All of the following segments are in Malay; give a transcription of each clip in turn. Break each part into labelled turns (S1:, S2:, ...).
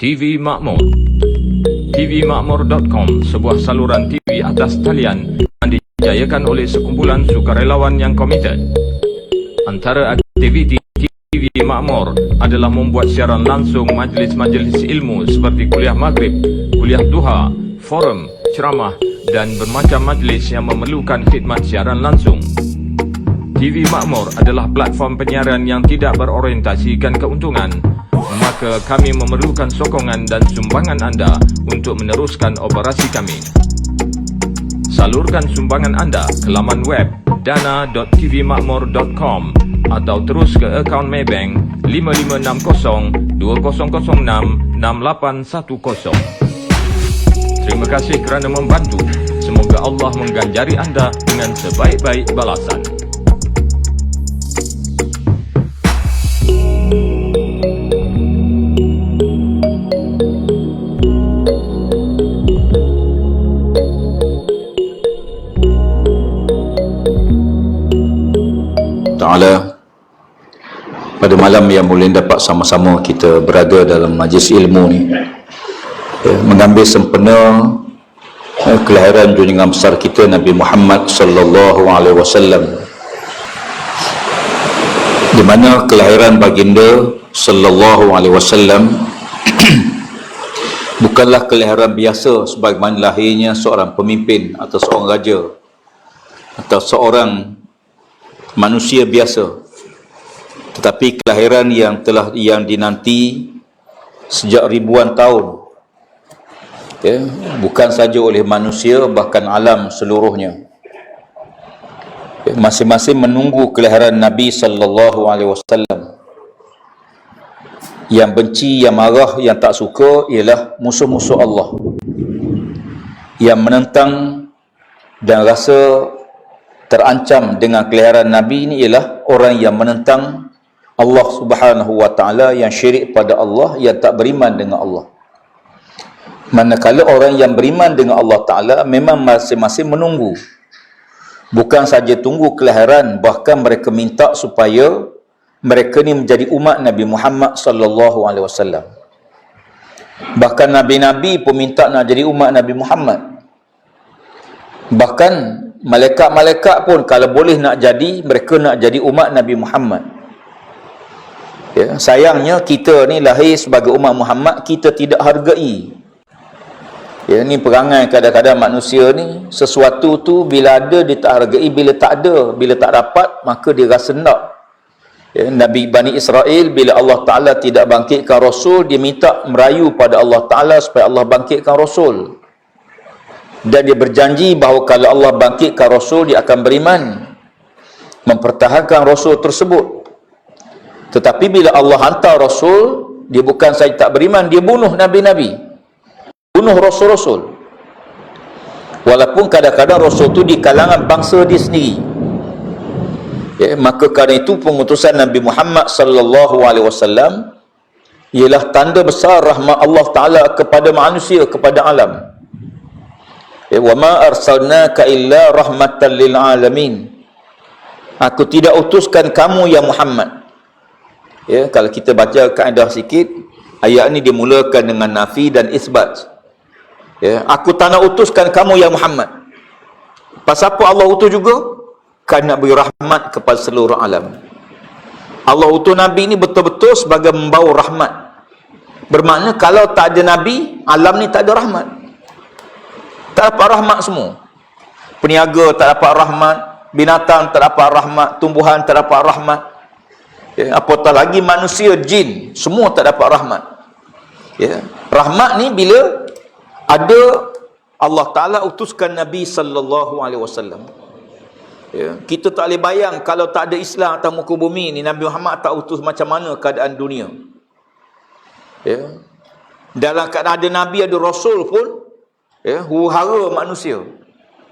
S1: TV Makmur. tvmakmur.com, sebuah saluran TV atas talian yang dijayakan oleh sekumpulan sukarelawan yang komited. Antara aktiviti TV Makmur adalah membuat siaran langsung majlis-majlis ilmu seperti kuliah maghrib, kuliah duha, forum, ceramah dan bermacam majlis yang memerlukan khidmat siaran langsung. TV Makmur adalah platform penyiaran yang tidak berorientasikan keuntungan, maka kami memerlukan sokongan dan sumbangan anda untuk meneruskan operasi kami. Salurkan sumbangan anda ke laman web dana.tvmakmur.com atau terus ke akaun Maybank 556020066810. Terima kasih kerana membantu. Semoga Allah mengganjari anda dengan sebaik-baik balasan.
S2: Ta'ala, pada malam yang boleh dapat sama-sama kita berada dalam majlis ilmu ni, mengambil sempena kelahiran junjungan besar kita Nabi Muhammad sallallahu alaihi wasallam, di mana kelahiran baginda sallallahu alaihi wasallam bukanlah kelahiran biasa sebagaimana lahirnya seorang pemimpin atau seorang raja atau seorang manusia biasa, tetapi kelahiran yang dinanti sejak ribuan tahun, bukan saja oleh manusia, bahkan alam seluruhnya. Masing-masing menunggu kelahiran Nabi sallallahu alaihi wasallam. Yang benci, yang marah, yang tak suka ialah musuh-musuh Allah. Yang menentang dan rasa terancam dengan kelahiran Nabi ini ialah orang yang menentang Allah Subhanahu wa taala, yang syirik pada Allah, yang tak beriman dengan Allah. Manakala orang yang beriman dengan Allah taala memang masing-masing menunggu. Bukan saja tunggu kelahiran, bahkan mereka minta supaya mereka ni menjadi umat Nabi Muhammad sallallahu alaihi wasallam. Bahkan nabi-nabi pun minta nak jadi umat Nabi Muhammad. Bahkan malaikat-malaikat pun kalau boleh nak jadi, mereka nak jadi umat Nabi Muhammad. Sayangnya kita ni lahir sebagai umat Muhammad, kita tidak hargai. Ni perangai kadang-kadang manusia ni, sesuatu tu bila ada dia tak hargai, bila tak ada, bila tak dapat maka dia rasa nak. Nabi Bani Israel, bila Allah Ta'ala tidak bangkitkan Rasul, dia minta merayu pada Allah Ta'ala supaya Allah bangkitkan Rasul. Dan dia berjanji bahawa kalau Allah bangkitkan Rasul, dia akan beriman, mempertahankan Rasul tersebut. Tetapi bila Allah hantar Rasul, dia bukan saja tak beriman, dia bunuh Nabi-Nabi, bunuh Rasul-Rasul. Walaupun kadang-kadang Rasul itu di kalangan bangsa dia sendiri. Maka kerana itu pengutusan Nabi Muhammad sallallahu alaihi wasallam ialah tanda besar rahmat Allah Ta'ala kepada manusia, kepada alam. Wa ma arsalnaka illa rahmatan lil alamin. Aku tidak utuskan kamu ya Muhammad. Kalau kita baca kaedah sikit, ayat ni dimulakan dengan nafi dan isbat. Aku tak nak utuskan kamu ya Muhammad. Pasal apa Allah utus juga? Kerana nak beri rahmat kepada seluruh alam. Allah utus Nabi ni betul-betul sebagai membawa rahmat. Bermakna kalau tak ada Nabi, alam ni tak ada rahmat. Tak dapat rahmat semua. Peniaga tak dapat rahmat, binatang tak dapat rahmat, tumbuhan tak dapat rahmat. Apatah lagi manusia, jin, semua tak dapat rahmat. Rahmat ni bila ada Allah Ta'ala utuskan Nabi sallallahu alaihi wasallam. Kita tak boleh bayang kalau tak ada Islam atas muka bumi ni, Nabi Muhammad tak utus, macam mana keadaan dunia. Dalam keadaan ada Nabi, ada Rasul pun, huru-hara manusia.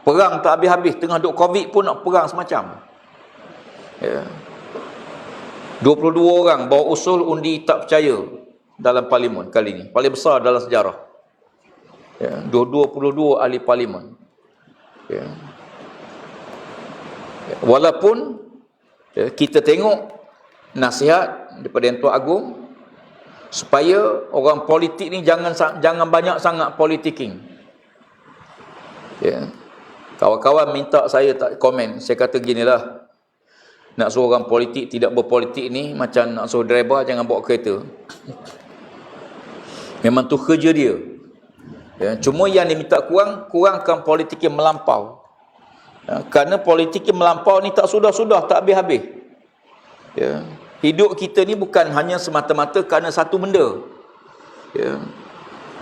S2: Perang tak habis-habis, tengah duk Covid pun nak perang semacam. 22 orang bawa usul undi tak percaya dalam parlimen kali ni, paling besar dalam sejarah. 22 ahli parlimen. Walaupun kita tengok nasihat daripada Yang Tuan Agung, supaya orang politik ni jangan banyak sangat politicking. Ya. Kawan-kawan minta saya tak komen. Saya kata ginilah, nak suruh orang politik tidak berpolitik ni macam nak suruh driver jangan bawa kereta. Memang tu kerja dia. Ya, cuma yang diminta kurangkan politik yang melampau. Ya, kerana politik yang melampau ni tak sudah-sudah, tak habis-habis. Ya, hidup kita ni bukan hanya semata-mata kerana satu benda. Ya.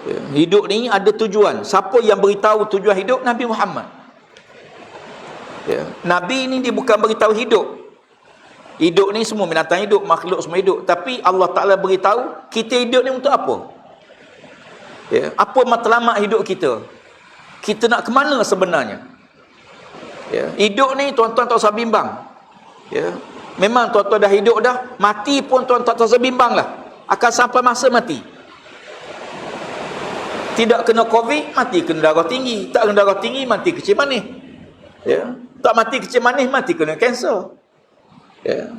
S2: Ya, hidup ni ada tujuan. Siapa yang beritahu tujuan hidup? Nabi Muhammad. Ya, Nabi ni dia bukan beritahu hidup. Hidup ni semua binatang hidup, makhluk semua hidup. Tapi Allah Ta'ala beritahu kita hidup ni untuk apa? Ya, apa matlamat hidup kita? Kita nak ke mana sebenarnya? Ya, hidup ni tuan-tuan tak usah bimbang. Ya, memang tuan-tuan dah hidup dah, mati pun tuan-tuan tak usah bimbang lah. Akan sampai masa mati. Tidak kena COVID, mati kena darah tinggi. Tak kena darah tinggi, mati kecil manis. Ya, tak mati kecil manis, mati kena kanser. Ya,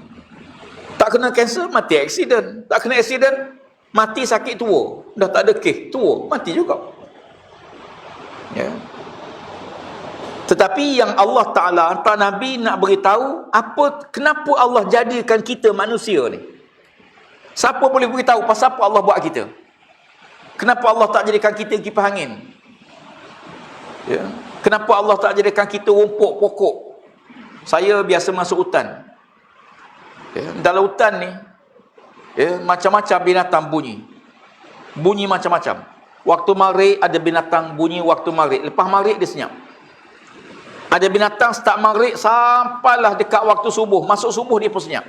S2: tak kena kanser, mati aksiden. Tak kena aksiden, mati sakit tua. Dah tak ada kes, tua, mati juga. Ya. Tetapi yang Allah Ta'ala hantar Nabi nak beritahu kenapa Allah jadikan kita manusia ni. Siapa boleh beritahu pasal apa Allah buat kita? Kenapa Allah tak jadikan kita kipas angin? Ya. Kenapa Allah tak jadikan kita rumput pokok? Saya biasa masuk hutan. Ya. Dalam hutan ni, ya, macam-macam binatang bunyi. Bunyi macam-macam. Waktu maghrib ada binatang bunyi waktu maghrib. Lepas maghrib dia senyap. Ada binatang start maghrib sampailah dekat waktu subuh. Masuk subuh dia pun senyap.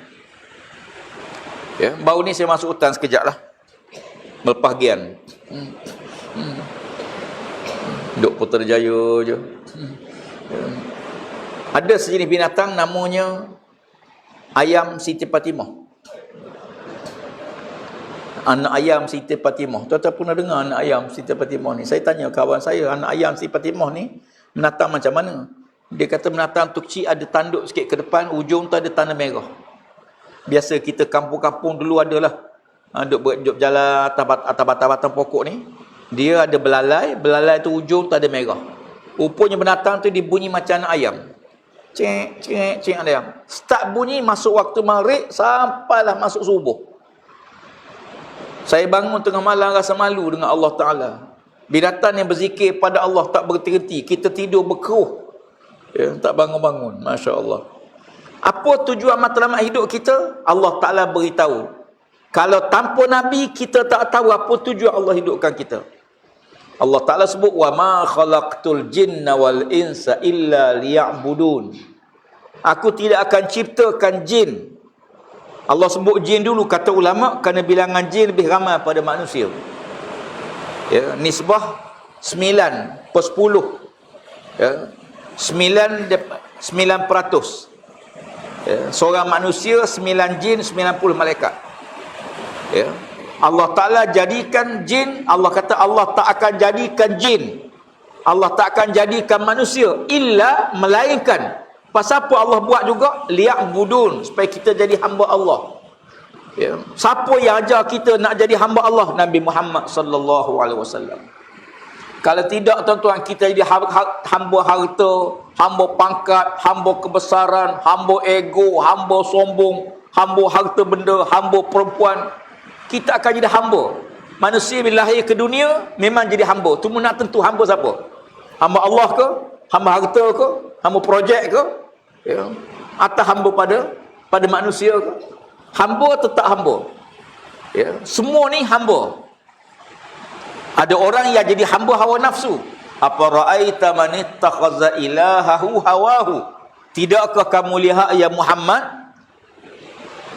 S2: Ya, baru ni saya masuk hutan sekejap lah. Melepas gian. Duduk Putrajaya je. Ada sejenis binatang namanya ayam Siti Fatimah. Anak ayam Siti Fatimah. Tuan-tuan pernah dengar anak ayam Siti Fatimah ni? Saya tanya kawan saya, anak ayam Siti Fatimah ni binatang macam mana? Dia kata binatang tu kecil, ada tanduk sikit ke depan, ujung tu ada tanda merah. Biasa kita kampung-kampung dulu adalah duduk berjalan atas batang-batang pokok ni. Dia ada belalai tu ujung tu ada merah. Rupanya binatang tu dia bunyi macam anak ayam. Cek, cek, cek ayam. Start bunyi masuk waktu maghrib sampailah masuk subuh. Saya bangun tengah malam rasa malu dengan Allah Ta'ala. Binatang yang berzikir pada Allah tak berhenti-henti. Kita tidur berkeruh. Ya, tak bangun-bangun. Masya Allah. Apa tujuan matlamat hidup kita? Allah Ta'ala beritahu. Kalau tanpa Nabi, kita tak tahu apa tujuan Allah hidupkan kita. Allah Ta'ala sebut, وَمَا خَلَقْتُ الْجِنَّ وَالْإِنسَ إِلَّا لِيَعْبُدُونَ. Aku tidak akan ciptakan jin. Allah sebut jin dulu, kata ulama, kerana bilangan jin lebih ramai pada manusia. Ya, nisbah 9/10. Ya, 9%. Ya, seorang manusia 9 jin, 90 malaikat. Ya. Allah Ta'ala jadikan jin, Allah kata Allah tak akan jadikan jin, Allah tak akan jadikan manusia illa melainkan. Pasal apa Allah buat juga? Liya'budun, supaya kita jadi hamba Allah. Ya. Siapa yang ajar kita nak jadi hamba Allah? Nabi Muhammad sallallahu alaihi wasallam. Kalau tidak tuan-tuan, kita jadi hamba harta, hamba pangkat, hamba kebesaran, hamba ego, hamba sombong, hamba harta benda, hamba perempuan. Kita akan jadi hamba. Manusia bila lahir ke dunia memang jadi hamba. Cuma nak tentu hamba siapa? Hamba Allah ke? Hamba harta ke? Hamba projek ke? Ya. Atau hamba pada manusia ke? Hamba tetap hamba. Ya. Semua ni hamba. Ada orang yang jadi hamba hawa nafsu. Apa ra'aita man ittakhadha ilahahu hawahu? Tidakkah kamu lihat ya Muhammad?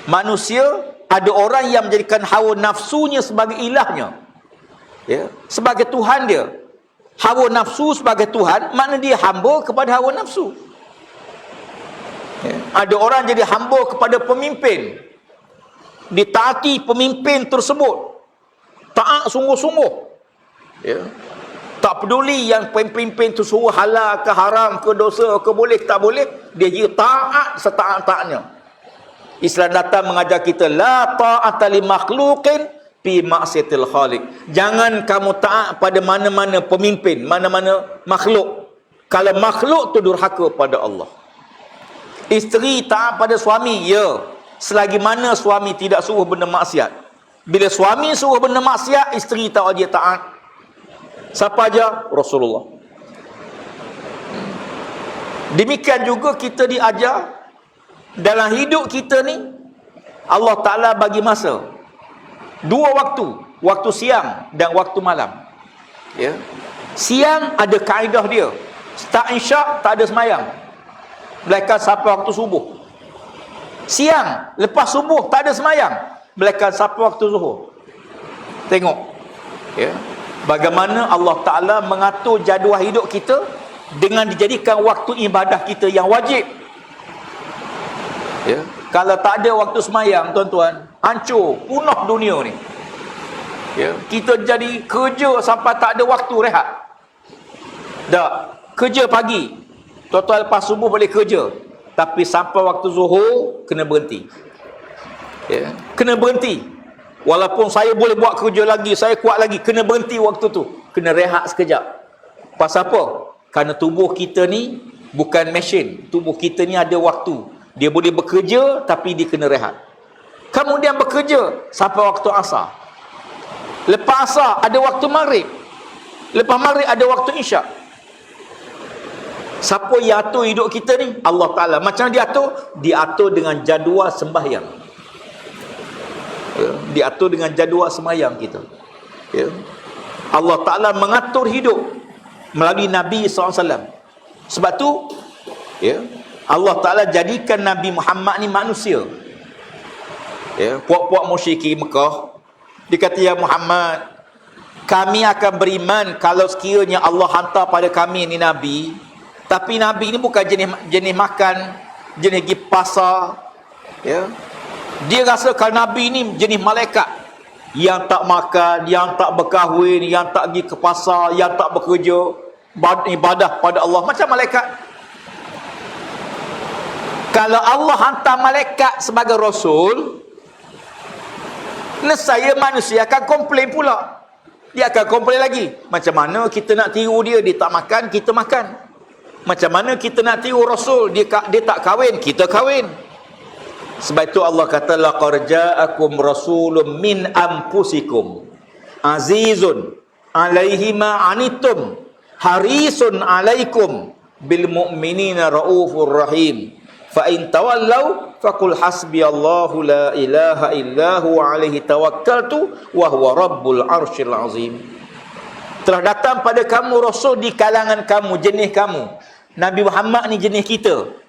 S2: Manusia ada orang yang menjadikan hawa nafsunya sebagai ilahnya. Ya, sebagai Tuhan dia. Hawa nafsu sebagai Tuhan, makna dia hamba kepada hawa nafsu. Ya. Ada orang jadi hamba kepada pemimpin. Ditaati pemimpin tersebut. Taat sungguh-sungguh. Ya. Tak peduli yang pemimpin tu suruh halal ke haram ke dosa ke boleh ke tak boleh, dia je taat setaat-taatnya. Islam datang mengajar kita la ta'ata li makhluqin fi ma'siyatil khaliq. Jangan kamu taat pada mana-mana pemimpin, mana-mana makhluk. Kalau makhluk tu durhaka pada Allah. Isteri taat pada suami, ya, selagi mana suami tidak suruh benda maksiat. Bila suami suruh benda maksiat, isteri tahu dia taat. Siapa aja? Rasulullah. Demikian juga kita diajar dalam hidup kita ni, Allah Ta'ala bagi masa 2 waktu, waktu siang dan waktu malam. Ya. Siang ada kaedah dia. Start isyak tak ada semayang, melainkan sampai waktu subuh. Siang lepas subuh tak ada semayang, melainkan sampai waktu zuhur. Tengok, ya, bagaimana Allah Ta'ala mengatur jadual hidup kita dengan dijadikan waktu ibadah kita yang wajib. Ya, kalau tak ada waktu semayang, tuan-tuan, hancur, punah dunia ni. Ya, kita jadi kerja sampai tak ada waktu rehat. Tak, kerja pagi, tuan-tuan lepas subuh boleh kerja, tapi sampai waktu zuhur kena berhenti. Ya, kena berhenti. Walaupun saya boleh buat kerja lagi, saya kuat lagi, kena berhenti waktu tu, kena rehat sekejap. Pasal apa? Kerana tubuh kita ni bukan mesin. Tubuh kita ni ada waktu. Dia boleh bekerja, tapi dia kena rehat. Kemudian bekerja sampai waktu asar. Lepas asar ada waktu maghrib. Lepas maghrib ada waktu isyak. Siapa yang atur hidup kita ni? Allah Ta'ala. Macam dia atur? Diatur dengan jadual sembahyang. Ya, diatur dengan jadual sembahyang kita. Ya. Allah Ta'ala mengatur hidup melalui Nabi SAW. Sebab tu, ya, Allah Ta'ala jadikan Nabi Muhammad ni manusia. Ya, puak-puak musyrikin Mekah, dia kata, ya Muhammad, kami akan beriman kalau sekiranya Allah hantar pada kami ni Nabi. Tapi Nabi ni bukan jenis makan, jenis pergi pasar. Ya. Dia rasa kalau Nabi ni jenis malaikat yang tak makan, yang tak berkahwin, yang tak pergi ke pasar, yang tak bekerja, ibadah pada Allah macam malaikat. Kalau Allah hantar malaikat sebagai rasul, nescaya manusia akan komplain pula. Dia akan komplain lagi. Macam mana kita nak tiru dia? Dia tak makan, kita makan. Macam mana kita nak tiru rasul? Dia tak kahwin, kita kahwin. Sebab itu Allah kata, laqad ja'akum rasulun min anfusikum azizun alaihi ma anittum harisun alaikum bil mu'minina raufur rahim fa in tawallau faqul hasbiyallahu la ilaha illahu alaihi tawakkaltu wa huwa rabbul arsyil azim. Telah datang pada kamu rasul di kalangan kamu, jenis kamu. Nabi Muhammad ni jenis kita.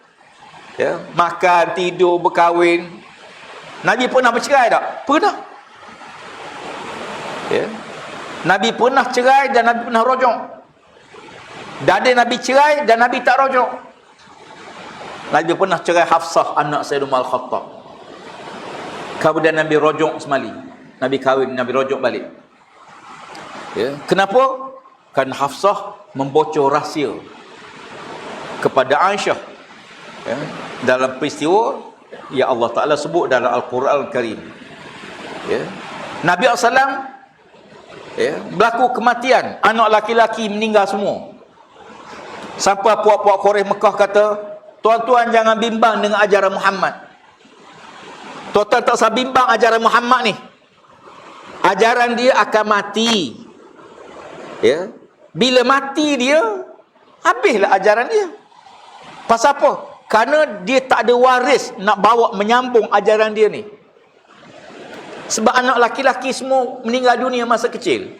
S2: Ya, makan, tidur, berkahwin. Nabi pernah bercerai tak? Pernah. Ya. Nabi pernah cerai dan Nabi pernah rojok. Dan ada Nabi cerai dan Nabi tak rojok. Nabi pernah cerai Hafsah, anak Sayyidina Umar Al-Khattab. Kemudian Nabi rojok semali. Nabi kahwin, Nabi rojok balik. Ya. Kenapa? Kerana Hafsah membocor rahsia kepada Aisyah. Ya. Dalam peristiwa yang Allah Ta'ala sebut dalam Al-Quran Al-Karim. Ya. Nabi SAW, ya, berlaku kematian, anak laki-laki meninggal semua. Sampai puak-puak Quraisy Mekah kata, tuan-tuan jangan bimbang dengan ajaran Muhammad. Tuan-tuan tak usah bimbang ajaran Muhammad ni. Ajaran dia akan mati. Ya. Bila mati dia, habislah ajaran dia. Pasal apa? Kerana dia tak ada waris nak bawa menyambung ajaran dia ni. Sebab anak laki-laki semua meninggal dunia masa kecil.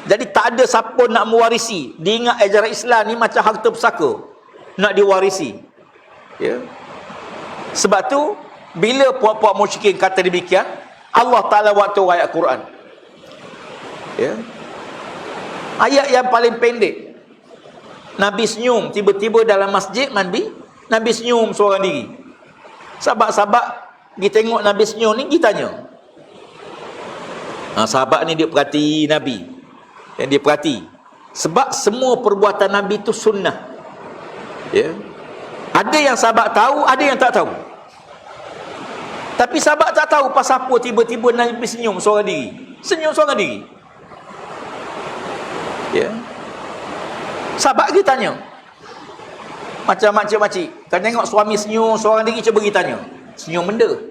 S2: Jadi tak ada siapa nak mewarisi. Dia ingat ajaran Islam ni macam harta pusaka, nak diwarisi. Ya. Sebab tu bila puak-puak musyrikin kata demikian, Allah Ta'ala waktu ayat Quran. Ya. Ayat yang paling pendek. Nabi senyum tiba-tiba dalam masjid Nabi senyum seorang diri. Sahabat-sahabat pergi tengok Nabi senyum ni, pergi tanya. Sahabat ni dia perhati Nabi. Yang dia perhati. Sebab semua perbuatan Nabi tu sunnah. Ya. Ada yang sahabat tahu, ada yang tak tahu. Tapi sahabat tak tahu pasal apa tiba-tiba Nabi senyum seorang diri. Senyum seorang diri. Ya. Sahabat pergi tanya. Macam makcik-makcik, kan tengok suami senyum seorang diri, cuba pergi tanya. Senyum benda.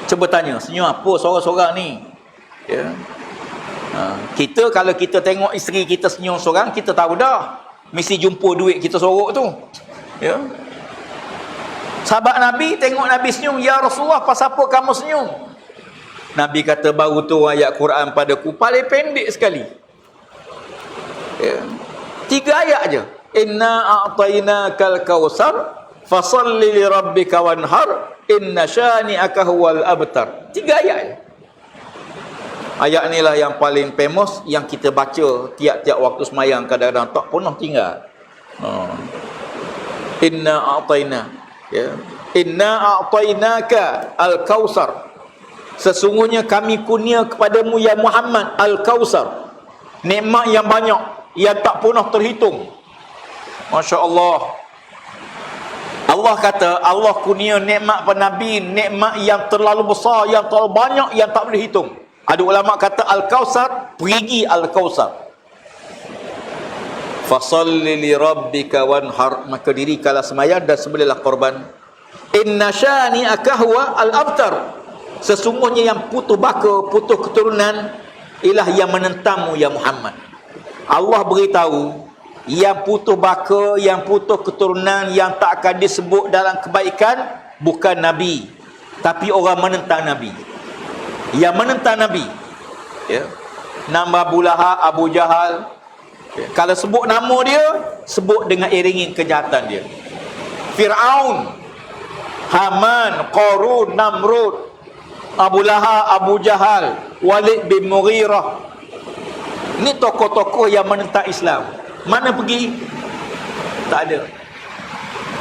S2: Cuba tanya, senyum apa seorang-seorang ni? Ya. Kita kalau kita tengok isteri kita senyum seorang, kita tahu dah. Mesti jumpa duit kita sorok tu. Ya. Sahabat Nabi tengok Nabi senyum, ya Rasulullah, pasal apa kamu senyum? Nabi kata, baru tu ayat Quran padaku, paling pendek sekali. Ya. 3 ayat je. Inna a'tainakal kautsar fasalli li rabbika wanhar inna syani'aka huwal abtar. 3 ayat je. Ayat inilah yang paling famous, yang kita baca tiap-tiap waktu semayang, kadang-kadang tak pernah tinggal. Inna a'taina, ya. Inna a'tainaka al-kautsar. Sesungguhnya kami kurnia kepadamu ya Muhammad al-kautsar. Nikmat yang banyak, yang tak pernah terhitung. Masya Allah. Allah kata, Allah kurnia nikmat pada Nabi, nikmat yang terlalu besar, yang terlalu banyak, yang tak boleh hitung. Ada ulama kata al-kautsar, perigi al-kautsar. Fasalli li rabbika wanhar, maka dirikanlah sembahyang dan sembelihlah korban. Inna syani'aka huwa al-abtar. Sesungguhnya yang putus baka, putus keturunan ialah yang menentangmu ya Muhammad. Allah beritahu, yang putus baka, yang putus keturunan, yang tak akan disebut dalam kebaikan bukan Nabi, tapi orang menentang Nabi. Yang menentang Nabi, ya. Nama Abu Lahab, Abu Jahal, ya. Kalau sebut nama dia, sebut dengan iringin kejahatan dia. Fir'aun, Haman, Qarun, Namrud, Abu Lahab, Abu Jahal, Walid bin Mughirah. Ini tokoh-tokoh yang menentang Islam. Mana pergi? Tak ada.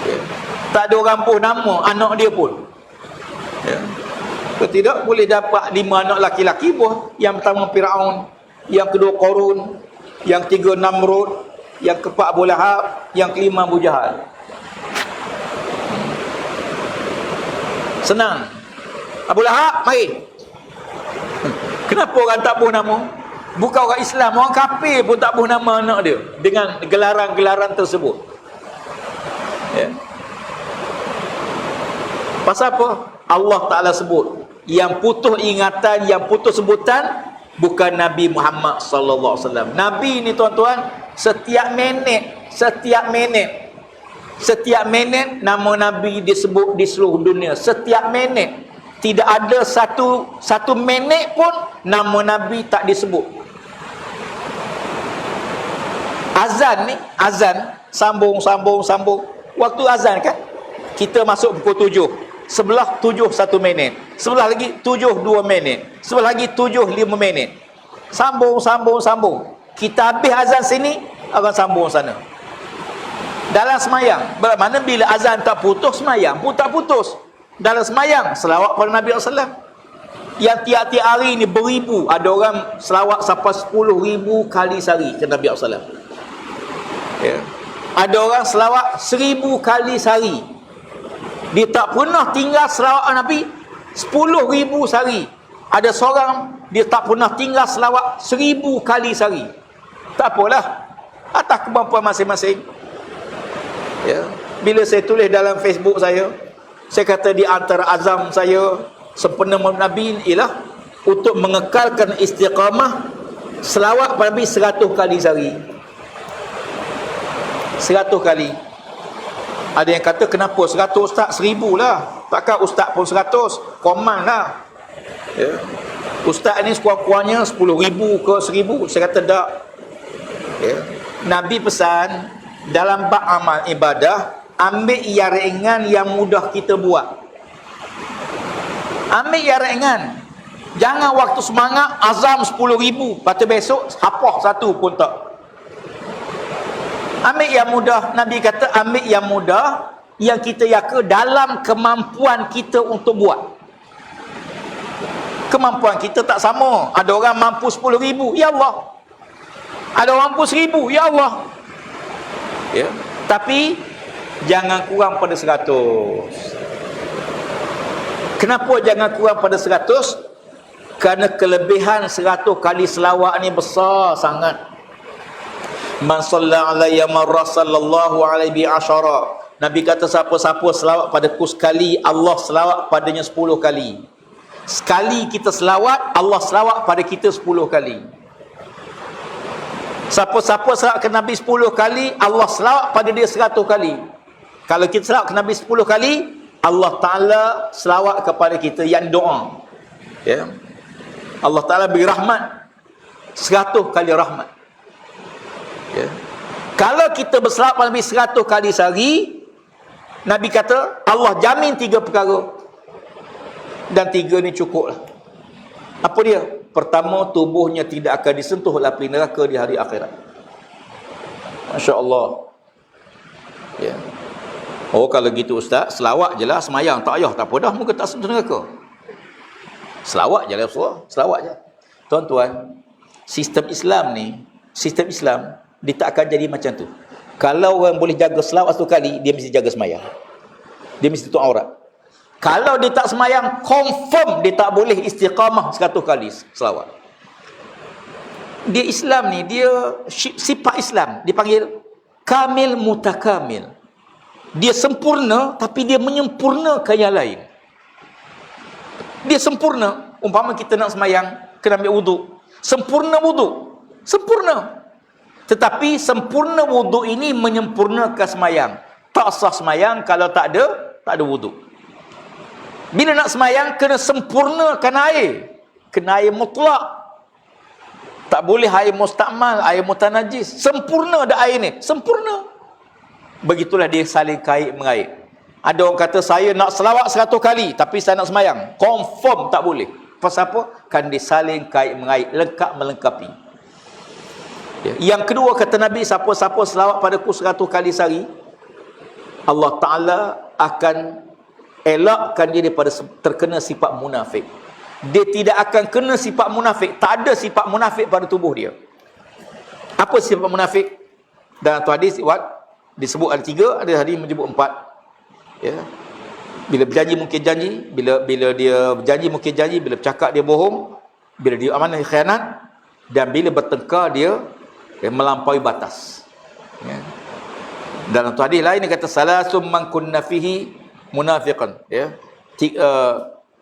S2: Ya. Tak ada orang pun nama anak dia pun. Ya. Kalau tidak, boleh dapat 5 anak laki-laki pun. Yang pertama Fir'aun, yang kedua Qarun, yang ketiga Namrud, yang keempat Abu Lahab, yang kelima Abu Jahal. Senang. Abu Lahab, mari. Kenapa orang tak buh nama? Bukan orang Islam, orang kafir pun tak buh nama anak dia dengan gelaran-gelaran tersebut. Ya. Pasal apa? Allah Ta'ala sebut, yang putus ingatan, yang putus sebutan bukan Nabi Muhammad sallallahu alaihi wasallam. Nabi ni tuan-tuan, setiap minit nama Nabi disebut di seluruh dunia. Setiap minit. Tidak ada satu minit pun nama Nabi tak disebut. Azan ni, azan sambung. Waktu azan kan, kita masuk pukul 7. Sebelah 7 1 minit. Sebelah lagi 7 2 minit. Sebelah lagi 7 5 minit. Sambung. Kita habis azan sini, akan sambung sana. Dalam semayang, bermakna bila azan tak putus, semayang pun tak putus. Dalam semayang, selawat pada Nabi SAW. Yang tiap-tiap hari ni beribu. Ada orang selawat sampai 10,000 kali sehari ke Nabi SAW. Ya. Ada orang selawat 1000 kali sehari. Dia tak pernah tinggal selawat Nabi 10,000 sehari. Ada seorang, dia tak pernah tinggal selawat 1000 kali sehari. Tak apalah, atas kemampuan masing-masing. Ya. Bila saya tulis dalam Facebook saya kata di antara azam saya sempena Nabi ialah untuk mengekalkan istiqamah selawat pada Nabi 100 kali sehari. 100 kali. Ada yang kata, kenapa 100 ustaz? 1000 lah. Takkan ustaz pun 100? Koman lah. Ya. Ustaz ni sekurang-kurangnya 10,000 ke 1000. Saya kata tak. Ya. Nabi pesan dalam bab amal ibadah, ambil yang ringan, yang mudah kita buat. Ambil yang ringan. Jangan waktu semangat azam 10,000, lepas tu besok hafal 1 pun tak. Ambil yang mudah. Nabi kata ambil yang mudah, yang kita yakin dalam kemampuan kita untuk buat. Kemampuan kita tak sama. Ada orang mampu 10,000, ya Allah. Ada orang mampu 1,000, ya Allah. Ya. Tapi jangan kurang pada 100. Kenapa jangan kurang pada 100? Kerana kelebihan 100 kali selawat ni besar sangat. Man salla alayya marra sallallahu alaihi asyara. Nabi kata siapa-siapa selawat padaku sekali, Allah selawat padanya 10 kali. Sekali kita selawat, Allah selawat pada kita 10 kali. Siapa-siapa selawat ke Nabi 10 kali, Allah selawat pada dia 100 kali. Kalau kita selawat ke Nabi 10 kali, Allah Ta'ala selawat kepada kita yang doa. Ya. Allah Ta'ala beri rahmat 100 kali rahmat. Ya. Kalau kita berselawat pada Nabi 100 kali sehari, Nabi kata Allah jamin 3 perkara. Dan 3 ni cukup lah. Apa dia? Pertama, tubuhnya tidak akan disentuh oleh api neraka di hari akhirat. Masya Allah. Ya. Oh, kalau gitu Ustaz, selawat je lah, semayang tak payah, tak apa dah, muka tak sentuh neraka. Selawat je lah Rasulullah, selawat je. Tuan-tuan, sistem Islam ni, sistem Islam, dia tak akan jadi macam tu. Kalau orang boleh jaga selawat 1 kali, dia mesti jaga semayang. Dia mesti tutup aurat. Kalau dia tak semayang, confirm dia tak boleh istiqamah 100 kali selawat. Dia Islam ni, dia sifat Islam, dipanggil kamil mutakamil. Dia sempurna, tapi dia menyempurnakan yang lain. Dia sempurna. Umpama kita nak semayang, kena ambil wuduk. Sempurna wuduk. Sempurna. Tetapi sempurna wuduk ini menyempurnakan semayang. Tak sah semayang kalau tak ada wuduk. Bila nak semayang, kena sempurnakan air. Kena air mutlak. Tak boleh air mustakmal, air mutanajis. Sempurna dah air ni. Sempurna. Begitulah dia saling kait mengait. Ada orang kata saya nak selawat 100 kali tapi saya nak semayang. Confirm tak boleh. Pasal apa? Kan dia saling kait mengait, lengkap melengkapi. Ya. Yang kedua kata Nabi, siapa-siapa selawat padaku 100 kali sehari, Allah Ta'ala akan elakkan dia daripada terkena sifat munafik. Dia tidak akan kena sifat munafik. Tak ada sifat munafik pada tubuh dia. Apa sifat munafik? Dalam tu hadis disebut ada 3, ada hadis menyebut 4. Ya. Bila berjanji mungkin janji, bila dia berjanji mungkin janji, bila bercakap dia bohong, bila dia amanah dia khianat, dan bila bertengkar dia melampaui batas. Ya. Dalam tu hadis lain dia kata salasum man kunna fihi munafiqan, ya.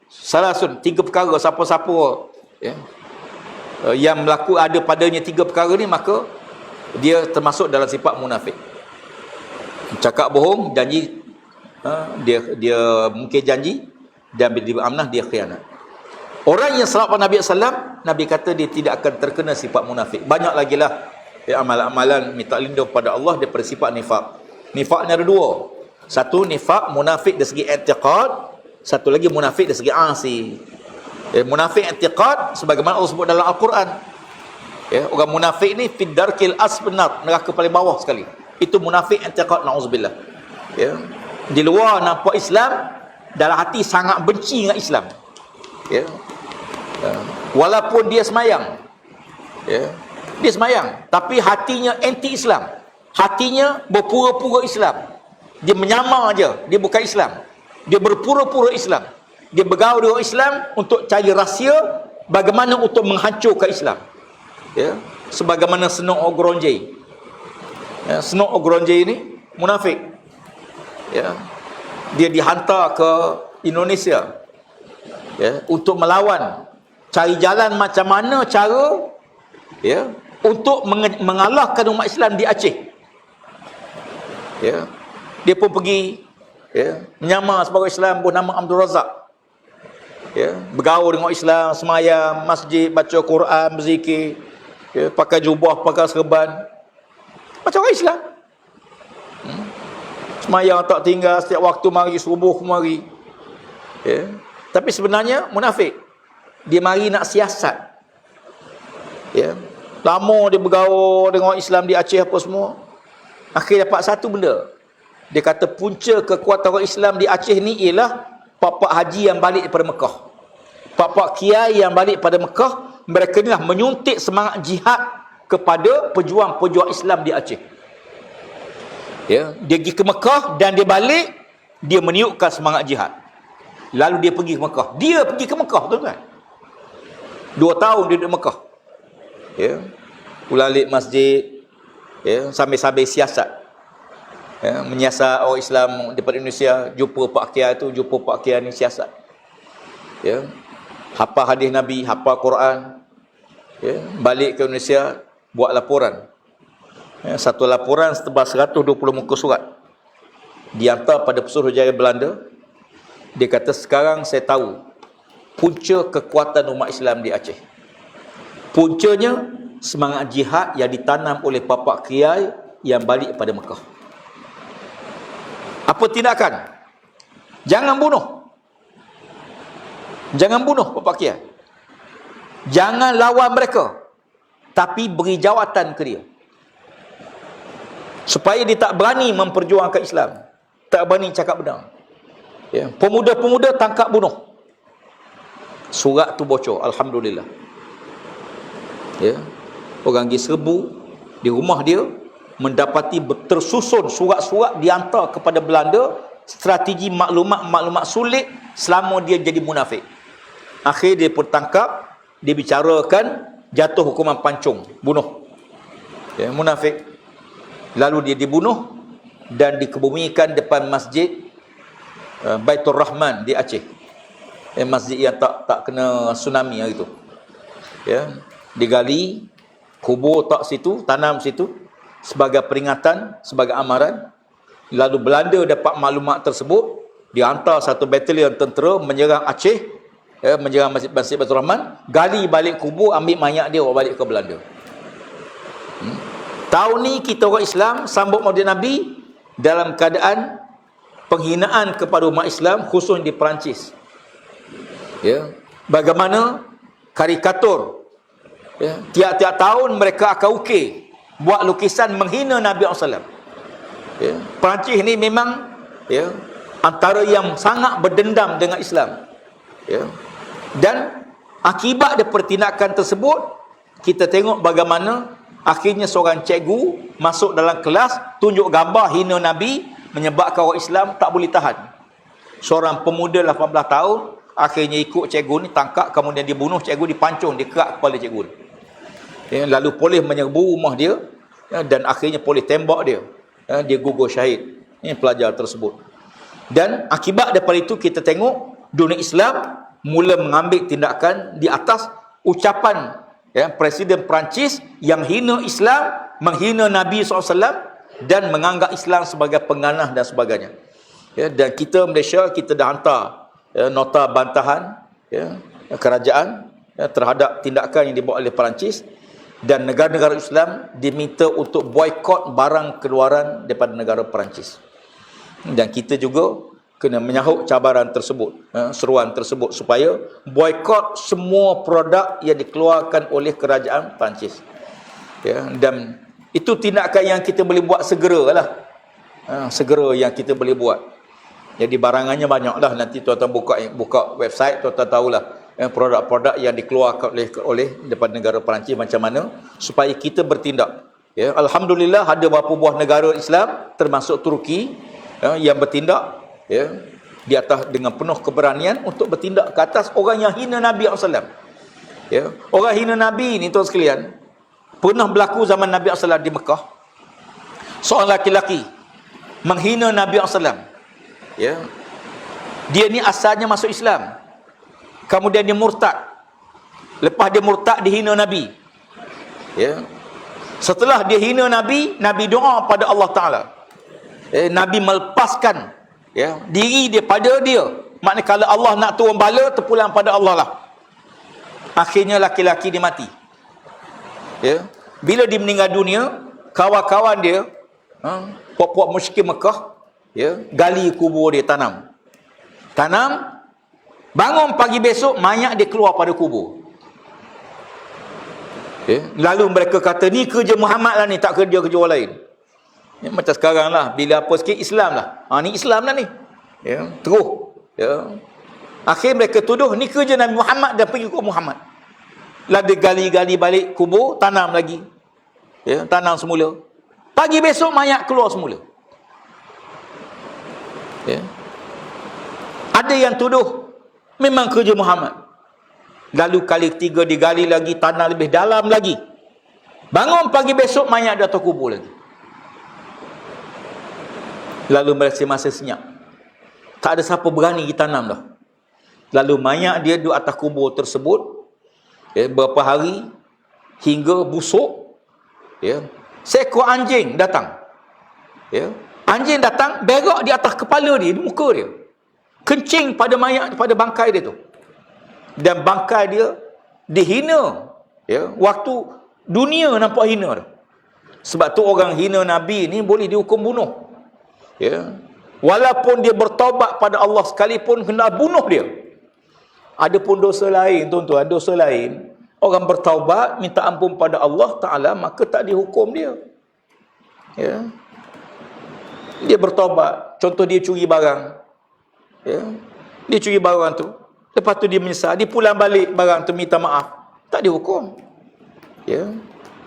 S2: Salasun, 3 perkara siapa-siapa ya, yang berlaku ada padanya 3 perkara ni, maka dia termasuk dalam sifat munafik. Cakap bohong, janji, dia mungkin janji, dan bila dia amanah dia khianat. Orang yang selawat pada Nabi SAW, Nabi kata dia tidak akan terkena sifat munafik. Banyak lagi lah amalan-amalan minta lindung pada Allah daripada sifat nifak. Nifak ni ada 2. Satu, nifak munafik dari segi i'tiqad. Satu lagi munafik dari segi asi. Munafik i'tiqad sebagaimana Allah sebut dalam Al-Quran. Ya, orang munafik ni fid darkil asfar, neraka paling bawah sekali. Itu munafik i'tiqad, na'udzubillah. Ya. Di luar nampak Islam, dalam hati sangat benci dengan Islam. Ya. Walaupun dia semayang. Ya. Dia semayang, tapi hatinya anti-Islam. Hatinya berpura-pura Islam. Dia menyamar aja, dia bukan Islam. Dia berpura-pura Islam. Dia bergaul dengan Islam untuk cari rahsia bagaimana untuk menghancurkan Islam. Ya, sebagaimana Senok Ogronje. Ya, Senok Ogronje ini munafik. Ya. Dia dihantar ke Indonesia. Ya, untuk melawan, cari jalan macam mana cara ya untuk mengalahkan umat Islam di Aceh. Ya. Dia pun pergi ya, menyamar sebagai Islam bernama Abdul Razak. Ya, bergaul dengan Islam, semayang, masjid, baca Quran, berzikir, ya, pakai jubah, pakai serban. Macam orang Islam. Semayang tak tinggal, setiap waktu mari, subuh mari. Ya. Tapi sebenarnya munafik. Dia mari nak siasat. Ya. Lama dia bergaul dengan orang Islam di Aceh apa semua. Akhir dapat satu benda. Dia kata punca kekuatan orang Islam di Aceh ni ialah pak-pak haji yang balik daripada Mekah. Pak-pak kiai yang balik pada Mekah, mereka ni lah menyuntik semangat jihad kepada pejuang-pejuang Islam di Aceh. Ya, dia pergi ke Mekah dan dia balik, dia meniupkan semangat jihad. Lalu dia pergi ke Mekah. Dia pergi ke Mekah, tuan-tuan. 2 tahun dia duduk Mekah. Ya. Ulalik masjid, ya, sambil-sambil siasat. Ya, menyiasat orang Islam daripada Indonesia, jumpa Pak Kiai tu, jumpa Pak Kiai ni, siasat. Ya. Hafal hadis Nabi, hafal Quran. Ya, balik ke Indonesia, buat laporan. Ya, satu laporan setebal 120 muka surat. Dihantar pada Pesuruhjaya Belanda. Dia kata, sekarang saya tahu punca kekuatan umat Islam di Aceh. Puncanya semangat jihad yang ditanam oleh Bapak Kiai yang balik pada Mekah. Apa tindakan? Jangan bunuh. Jangan bunuh Bapak Kiai. Jangan lawan mereka. Tapi beri jawatan ke dia. Supaya dia tak berani memperjuangkan Islam. Tak berani cakap benar. Ya. Pemuda-pemuda tangkap bunuh. Surat tu bocor, alhamdulillah. Ya. Orang pergi serbu di rumah dia, mendapati tersusun surat-surat dihantar kepada Belanda, strategi maklumat sulit selama dia jadi munafik. Akhir dia pun tangkap, dibicarakan, jatuh hukuman pancung, bunuh. Ya, munafik. Lalu dia dibunuh dan dikebumikan depan masjid Baitur Rahman di Aceh. Masjid yang tak kena tsunami hari tu. Ya, digali, kubur tak situ, tanam situ sebagai peringatan, sebagai amaran. Lalu Belanda dapat maklumat tersebut, dihantar satu batalion tentera menyerang Aceh, ya, menyerang Masjid Baitur Rahman, gali balik kubur, ambil mayat dia, bawa balik ke Belanda. Tahun ni kita orang Islam sambut Maulid Nabi dalam keadaan penghinaan kepada umat Islam, khususnya di Perancis. Ya, bagaimana karikatur, ya, tiap-tiap tahun mereka akan ukir, buat lukisan menghina Nabi SAW. Ya, Perancis ni memang, ya, antara yang sangat berdendam dengan Islam. Ya. Dan akibat daripada tindakan tersebut, kita tengok bagaimana akhirnya seorang cikgu masuk dalam kelas, tunjuk gambar hina Nabi, menyebabkan orang Islam tak boleh tahan. Seorang pemuda 18 tahun akhirnya ikut cikgu ni, tangkap, kemudian dibunuh cikgu, dipancung, dikerak kepala cikgu ni. Ya, lalu polis menyerbu rumah dia, ya, dan akhirnya polis tembak dia. Ya, dia gugur syahid. Ini pelajar tersebut. Dan akibat daripada itu kita tengok dunia Islam mula mengambil tindakan di atas ucapan, ya, Presiden Perancis yang hina Islam, menghina Nabi SAW dan menganggap Islam sebagai pengganah dan sebagainya. Ya, dan kita Malaysia, kita dah hantar, ya, nota bantahan, ya, kerajaan, ya, terhadap tindakan yang dibuat oleh Perancis, dan negara-negara Islam diminta untuk boikot barang keluaran daripada negara Perancis. Dan kita juga kena menyahut cabaran tersebut, seruan tersebut, supaya boikot semua produk yang dikeluarkan oleh kerajaan Perancis. Ya, dan itu tindakan yang kita boleh buat segeralah. Segera yang kita boleh buat. Jadi barangannya banyaklah, nanti tuan-tuan buka website, tuan-tuan tahulah produk-produk yang dikeluarkan oleh daripada negara Perancis macam mana, supaya kita bertindak. Ya, alhamdulillah ada beberapa buah negara Islam termasuk Turki, ya, yang bertindak, ya, di atas dengan penuh keberanian untuk bertindak ke atas orang yang hina Nabi SAW. Ya, orang hina Nabi ni tuan sekalian, pernah berlaku zaman Nabi SAW di Mekah. Seorang laki-laki menghina Nabi SAW. Ya, dia ni asalnya masuk Islam, kemudian dia murtad. Lepas dia murtad, dia hina Nabi. Ya, setelah dia hina Nabi, Nabi doa pada Allah Ta'ala. Nabi melepaskan, ya, diri dia pada dia. Maknanya kalau Allah nak turun bala, terpulang pada Allah lah. Akhirnya laki-laki dia mati. Ya, bila dia meninggal dunia, kawan-kawan dia, puak-puak musyrik Mekah, ya, gali kubur dia, tanam, bangun pagi besok, mayat dia keluar pada kubur. Ya, lalu mereka kata, ni kerja Muhammad lah ni, tak kerja-kerja orang lain. Ya, macam sekarang lah, bila apa sikit Islam lah, ni Islam lah ni, ya, terus, ya. Akhir mereka tuduh ni kerja Nabi Muhammad dan pergi ikut Muhammad. Lalu dia gali-gali balik kubur, tanam lagi, ya, tanam semula. Pagi besok mayat keluar semula. Ya. Ada yang tuduh Memang kerja Muhammad. Lalu kali ketiga digali lagi, tanah lebih dalam lagi. Bangun pagi besok, mayat dah terkubur lagi. Lalu masa senyap. Tak ada siapa berani pergi tanam dah. Lalu mayat dia duduk atas kubur tersebut, beberapa hari, hingga busuk. Seekor anjing datang. Anjing datang, berak di atas kepala dia, di muka dia. Kencing pada mayat, pada bangkai dia tu. Dan bangkai dia dihina. Waktu dunia nampak hina dah. Sebab tu orang hina Nabi ni boleh dihukum bunuh. Walaupun dia bertaubat pada Allah sekalipun, kena bunuh dia. Ada pun dosa lain, tuan-tuan, dosa lain. Orang bertaubat, minta ampun pada Allah Ta'ala, maka tak dihukum dia. Dia bertaubat. Contoh dia curi barang. Dia curi barang tu. Lepas tu dia menyesal. Dia pulang balik barang tu, minta maaf. Tak dihukum.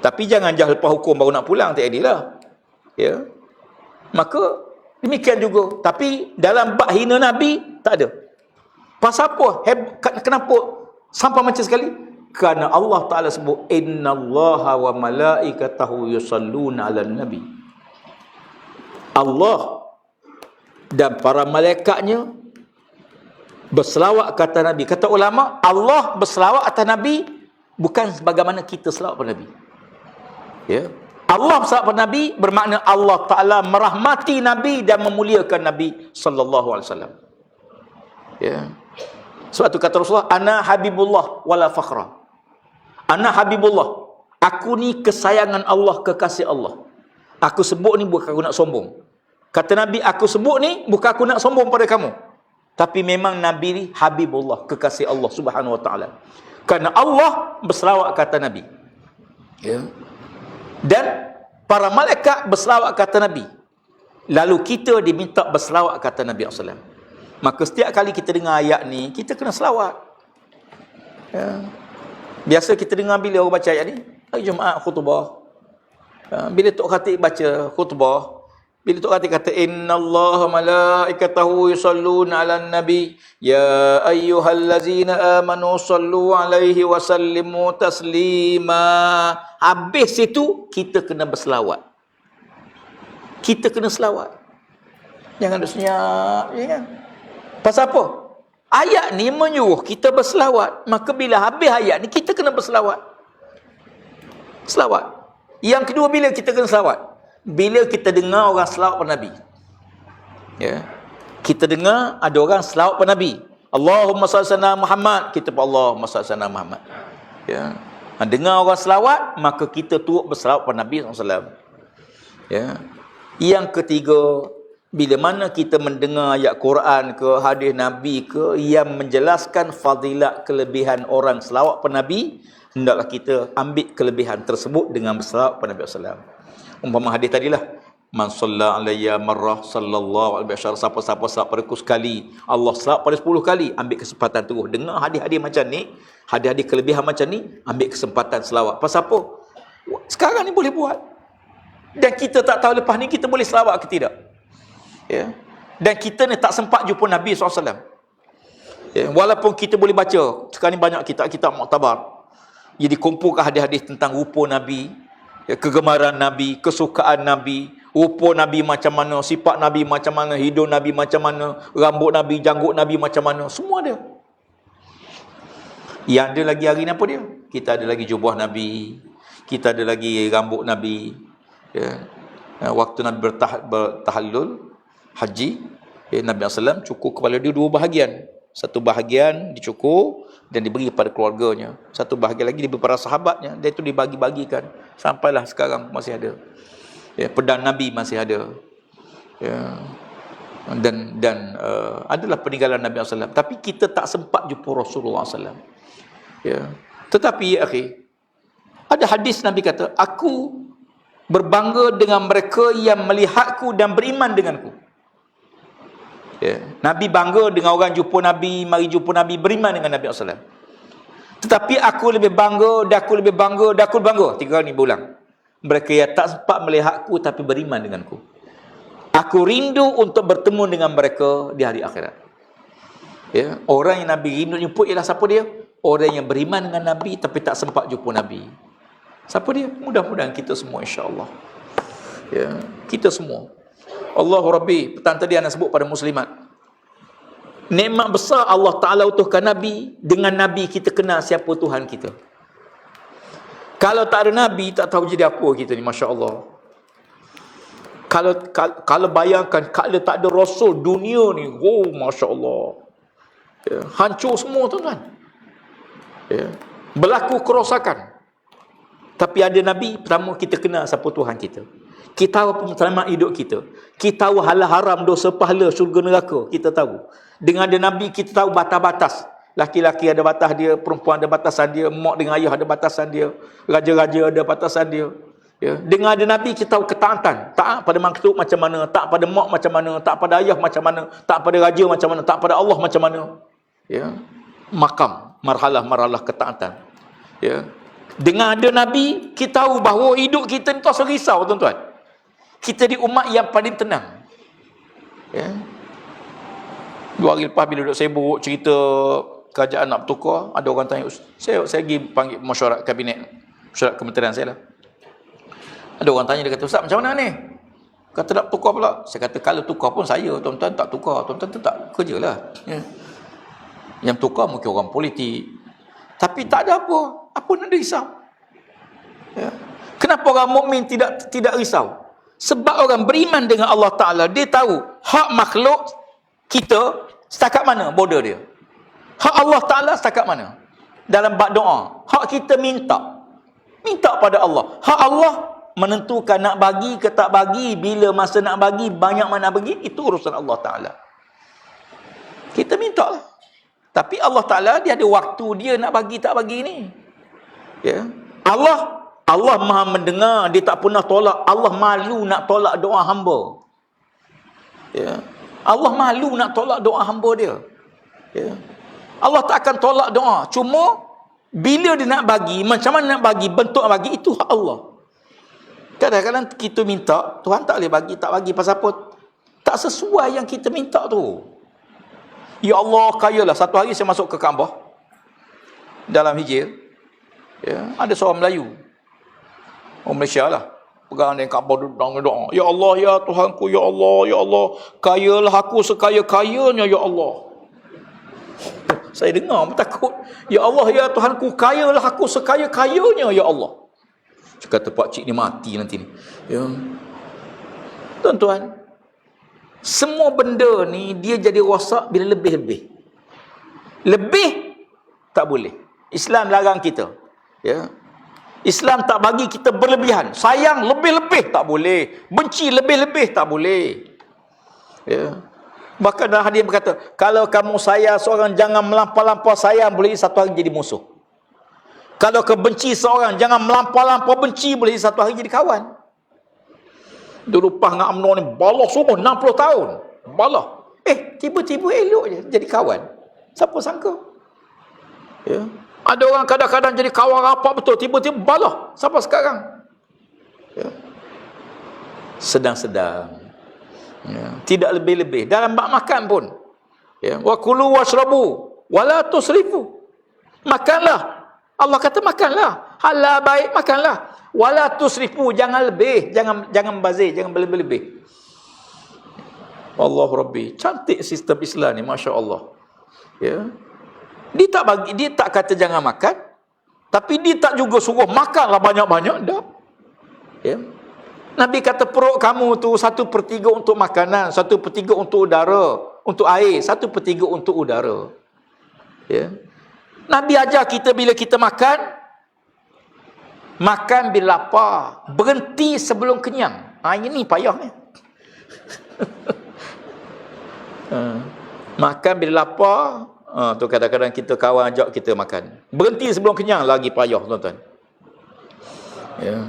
S2: Tapi jangan lepas hukum baru nak pulang. Tak adil lah. Maka demikian juga. Tapi dalam bab hina Nabi, tak ada. Pasal apa? Kenapa sampai macam sekali? Kerana Allah Ta'ala sebut, innallaha wa malaikatahu yusalluna ala nabi. Allah dan para malaikatnya berselawat kata Nabi. Kata ulama, Allah berselawat atas Nabi bukan sebagaimana kita selawat pada Nabi. Allah berselawat pada Nabi bermakna Allah Ta'ala merahmati Nabi dan memuliakan Nabi sallallahu alaihi wasallam. Sebab tu kata Rasulullah, ana habibullah wala fakhra. Ana habibullah. Aku ni kesayangan Allah, kekasih Allah. Aku sebut ni bukan aku nak sombong. Kata Nabi, aku sebut ni bukan aku nak sombong pada kamu. Tapi memang Nabi ni habibullah, kekasih Allah Subhanahu wa taala. Kerana Allah berselawat kata Nabi. Dan para malaikat berselawat kata Nabi. Lalu kita diminta berselawat kata Nabi sallallahu alaihi wasallam. Maka setiap kali kita dengar ayat ni, kita kena selawat. Biasa kita dengar bila orang baca ayat ni, hari Jumaat khutbah. Bila Tok Khatib baca khutbah, bila Tok Khatib kata innallaha malaikatahu yusalluna 'alan nabi ya ayyuhallazina amanu sallu 'alaihi wa sallimu taslima. Habis itu kita kena berselawat. Kita kena selawat. Jangan duk senyap, ya. Pasal apa? Ayat ni menyuruh kita berselawat. Maka bila habis ayat ni, kita kena berselawat. Selawat. Yang kedua, bila kita kena selawat? Bila kita dengar orang selawat pada Nabi. Kita dengar ada orang selawat pada Nabi. Allahumma salli ala Muhammad. Kita pun Allahumma salli ala Muhammad. Dengar orang selawat, maka kita turut berselawat pada Nabi SAW. Yang ketiga, bila mana kita mendengar ayat Quran ke, hadis Nabi ke, yang menjelaskan fadilat kelebihan orang selawat pada Nabi, hendaklah kita ambil kelebihan tersebut dengan berselawat pada Nabi SAW. Umpama hadis tadilah, man shalla alayya marrah sallallahu alaihi wasallam. Siapa-siapa selawat padaku sekali, Allah selawat pada 10 kali. Ambil kesempatan terus. Dengar hadis-hadis macam ni, hadis-hadis kelebihan macam ni, ambil kesempatan selawat. Pasal apa? Sekarang ni boleh buat. Dan kita tak tahu lepas ni kita boleh selawat ke tidak. Dan kita ni tak sempat jumpa Nabi SAW. Walaupun kita boleh baca, sekarang ni banyak kitab-kitab muktabar, jadi kumpulkan hadis-hadis tentang rupa Nabi, kegemaran Nabi, kesukaan Nabi, rupa Nabi macam mana, sifat Nabi macam mana, hidung Nabi macam mana, rambut Nabi, janggut Nabi macam mana, semua ada. Yang ada lagi hari ni apa dia? Kita ada lagi jubah Nabi, kita ada lagi rambut Nabi. Waktu Nabi bertahallul haji, Nabi SAW cukur kepala dia 2 bahagian. Satu bahagian dicukur dan diberi kepada keluarganya. Satu bahagian lagi diberi para sahabatnya. Dan itu dibagi-bagikan. Sampailah sekarang masih ada. Pedang Nabi masih ada. Dan adalah peninggalan Nabi SAW. Tapi kita tak sempat jumpa Rasulullah SAW. Tetapi ada hadis Nabi kata, aku berbangga dengan mereka yang melihatku dan beriman denganku. Nabi bangga dengan orang jumpa Nabi, mari jumpa Nabi, beriman dengan Nabi SAW. Tetapi aku lebih bangga, dan aku lebih bangga, dan aku bangga. 3 kali berulang. Mereka yang tak sempat melihatku tapi beriman denganku. Aku rindu untuk bertemu dengan mereka di hari akhirat. Ya, orang yang Nabi rindu jemput ialah siapa dia? Orang yang beriman dengan Nabi tapi tak sempat jumpa Nabi. Siapa dia? Mudah-mudahan kita semua, insya-Allah. Ya, kita semua. Allahu Rabbi, petang tadi ana sebut pada muslimat. Nikmat besar Allah Taala utuhkan Nabi, dengan Nabi kita kenal siapa Tuhan kita. Kalau tak ada Nabi, tak tahu jadi apa kita ni, masya-Allah. Kalau bayangkan kalau tak ada Rasul, dunia ni, oh masya-Allah. Ya, hancur semua tuan-tuan. Ya, berlaku kerosakan. Tapi ada Nabi, pertama kita kenal siapa Tuhan kita. Kita tahu pematlamat hidup kita. Kita tahu halal haram, dosa pahala, syurga neraka. Kita tahu. Dengan ada Nabi, kita tahu batas-batas. Laki-laki ada batas dia, perempuan ada batasan dia, mak dengan ayah ada batasan dia, raja-raja ada batasan dia. Ya. Dengan ada Nabi, kita tahu ketaatan. Taat pada makhluk macam mana, taat pada mak macam mana, taat pada ayah macam mana, taat pada raja macam mana, taat pada Allah macam mana. Ya. Makam, marhalah-marhalah ketaatan. Ya. Dengan ada Nabi, kita tahu bahawa hidup kita ni tak usah risau, tuan-tuan. Kita di umat yang paling tenang. Ya. 2 hari lepas bila duduk sibuk cerita kerajaan nak bertukar, ada orang tanya, saya pergi panggil mesyuarat kabinet, mesyuarat kementerian saya lah. Ada orang tanya, dia kata, Ustaz macam mana ni? Kata nak tukar pula. Saya kata kalau tukar pun saya, tuan-tuan tak tukar, tuan-tuan tetap kerja lah. Ya. Yang tukar mungkin orang politik. Tapi tak ada apa nak risau. Ya. Kenapa orang mukmin tidak risau? Sebab orang beriman dengan Allah Ta'ala, dia tahu hak makhluk kita setakat mana border dia. Hak Allah Ta'ala setakat mana dalam bab doa. Hak kita minta pada Allah. Hak Allah menentukan nak bagi ke tak bagi, bila masa nak bagi, banyak mana nak bagi, itu urusan Allah Ta'ala. Kita minta lah. Tapi Allah Ta'ala dia ada waktu dia nak bagi tak bagi ni. Ya. Allah maha mendengar, dia tak pernah tolak. Allah malu nak tolak doa hamba. Ya. Allah malu nak tolak doa hamba dia. Ya. Allah tak akan tolak doa. Cuma bila dia nak bagi, macam mana nak bagi, bentuk nak bagi, itu hak Allah. Kadang-kadang kita minta, Tuhan tak boleh bagi, tak bagi. Pasal apa? Tak sesuai yang kita minta tu. Ya Allah, kayalah. Satu hari saya masuk ke Kaabah dalam hijir. Ya, ada seorang Melayu, orang Malaysia lah, pegang dengan Kaabah, doa. Ya Allah, ya Tuhanku, ya Allah, kayalah aku sekaya-kayanya, ya Allah. Saya dengar takut. Ya Allah, ya Tuhanku, kayalah aku sekaya-kayanya, ya Allah. Saya kata pakcik ni mati nanti ni. Ya. Tuan-tuan, semua benda ni dia jadi rosak bila lebih-lebih. Lebih tak boleh. Islam larang kita. Ya. Islam tak bagi kita berlebihan. Sayang lebih-lebih tak boleh. Benci lebih-lebih tak boleh. Ya. Bahkan dalam hadis berkata, kalau kamu sayang seorang, jangan melampau-lampau sayang, boleh satu hari jadi musuh. Kalau kebenci seorang, jangan melampau-lampau benci, boleh satu hari jadi kawan. Dulu Pah dengan UMNO ni balah semua 60 tahun. Balah. Tiba-tiba elok je jadi kawan. Siapa sangka? Ya. Ada orang kadang-kadang jadi kawan rapat betul, tiba-tiba balah. Siapa sekarang? Ya. Sedang-sedang. Ya. Tidak lebih-lebih. Dalam bab makan pun. Ya. Wa kulu washrabu wala tusrifu. Makanlah. Allah kata makanlah. Halal baik makanlah. Wala tusrifu, jangan lebih, jangan bazir, jangan berlebih-lebih. Allah Rabbi, cantik sistem Islam ni, masya-Allah. Ya. Dia tak kata jangan makan, tapi dia tak juga suruh makanlah banyak-banyak, dah. Ya. Nabi kata perut kamu tu 1/3 untuk makanan, 1/3 untuk udara, untuk air, 1/3 untuk udara. Ya. Nabi ajar kita bila kita makan bila lapar, berhenti sebelum kenyang. Ini payah ni. Makan bila lapar, tu kadang-kadang kita kawan ajak kita makan. Berhenti sebelum kenyang, lagi payah, tuan-tuan. Ya.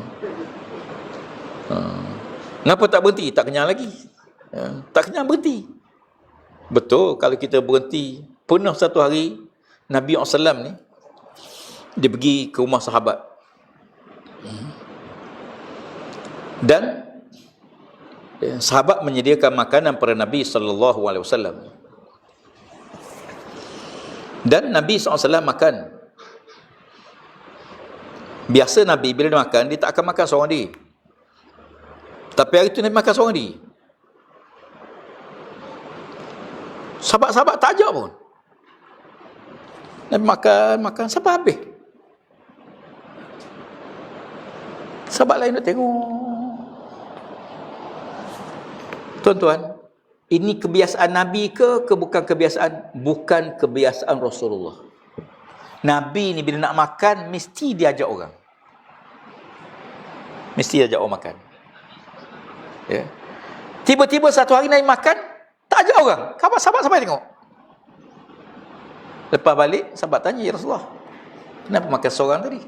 S2: Kenapa tak berhenti? Tak kenyang lagi. Ya. Tak kenyang berhenti. Betul, kalau kita berhenti. Pernah satu hari Nabi SAW ni, dia pergi ke rumah sahabat. Dan sahabat menyediakan makanan pada Nabi SAW. Dan Nabi SAW makan. Biasa Nabi bila dia makan, dia tak akan makan seorang diri. Tapi hari itu Nabi makan seorang diri. Sahabat-sahabat tak ajak pun. Nabi makan sampai habis. Sahabat lain nak tengok. Tuan-tuan, ini kebiasaan Nabi ke bukan kebiasaan? Bukan kebiasaan Rasulullah. Nabi ni bila nak makan, mesti dia ajak orang. Mesti ajak orang makan. Ya. Tiba-tiba satu hari Nabi makan, tak ajak orang. Sahabat sampai tengok. Lepas balik, sahabat tanya, ya Rasulullah, kenapa makan seorang tadi?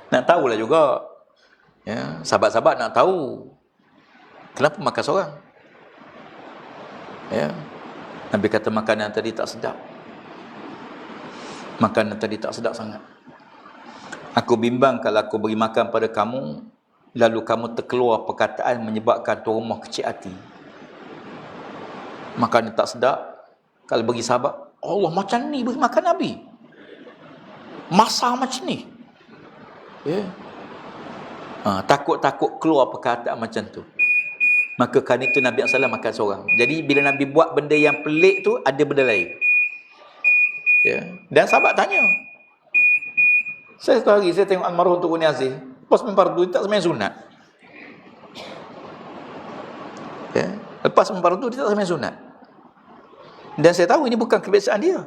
S2: Nak tahulah juga. Ya, sahabat-sahabat nak tahu kenapa makan seorang. Ya. Nabi kata makanan tadi tak sedap. Makanan tadi tak sedap sangat. Aku bimbang kalau aku beri makan pada kamu, lalu kamu terkeluar perkataan menyebabkan tuan rumah kecil hati. Makanan tak sedap. Kalau bagi sahabat, Allah macam ni beri makan Nabi. Masak macam ni. Ya. Takut-takut keluar perkataan macam tu. Maka kan itu Nabi SAW makan seorang. Jadi bila Nabi buat benda yang pelik tu, ada benda lain. Ya. Dan sahabat tanya. Satu hari saya tengok almarhum Tuan Yazid, lepas memfardu dia tak sembahyang sunat. Ya. Lepas memfardu dia tak sembahyang sunat. Dan saya tahu ini bukan kebiasaan dia.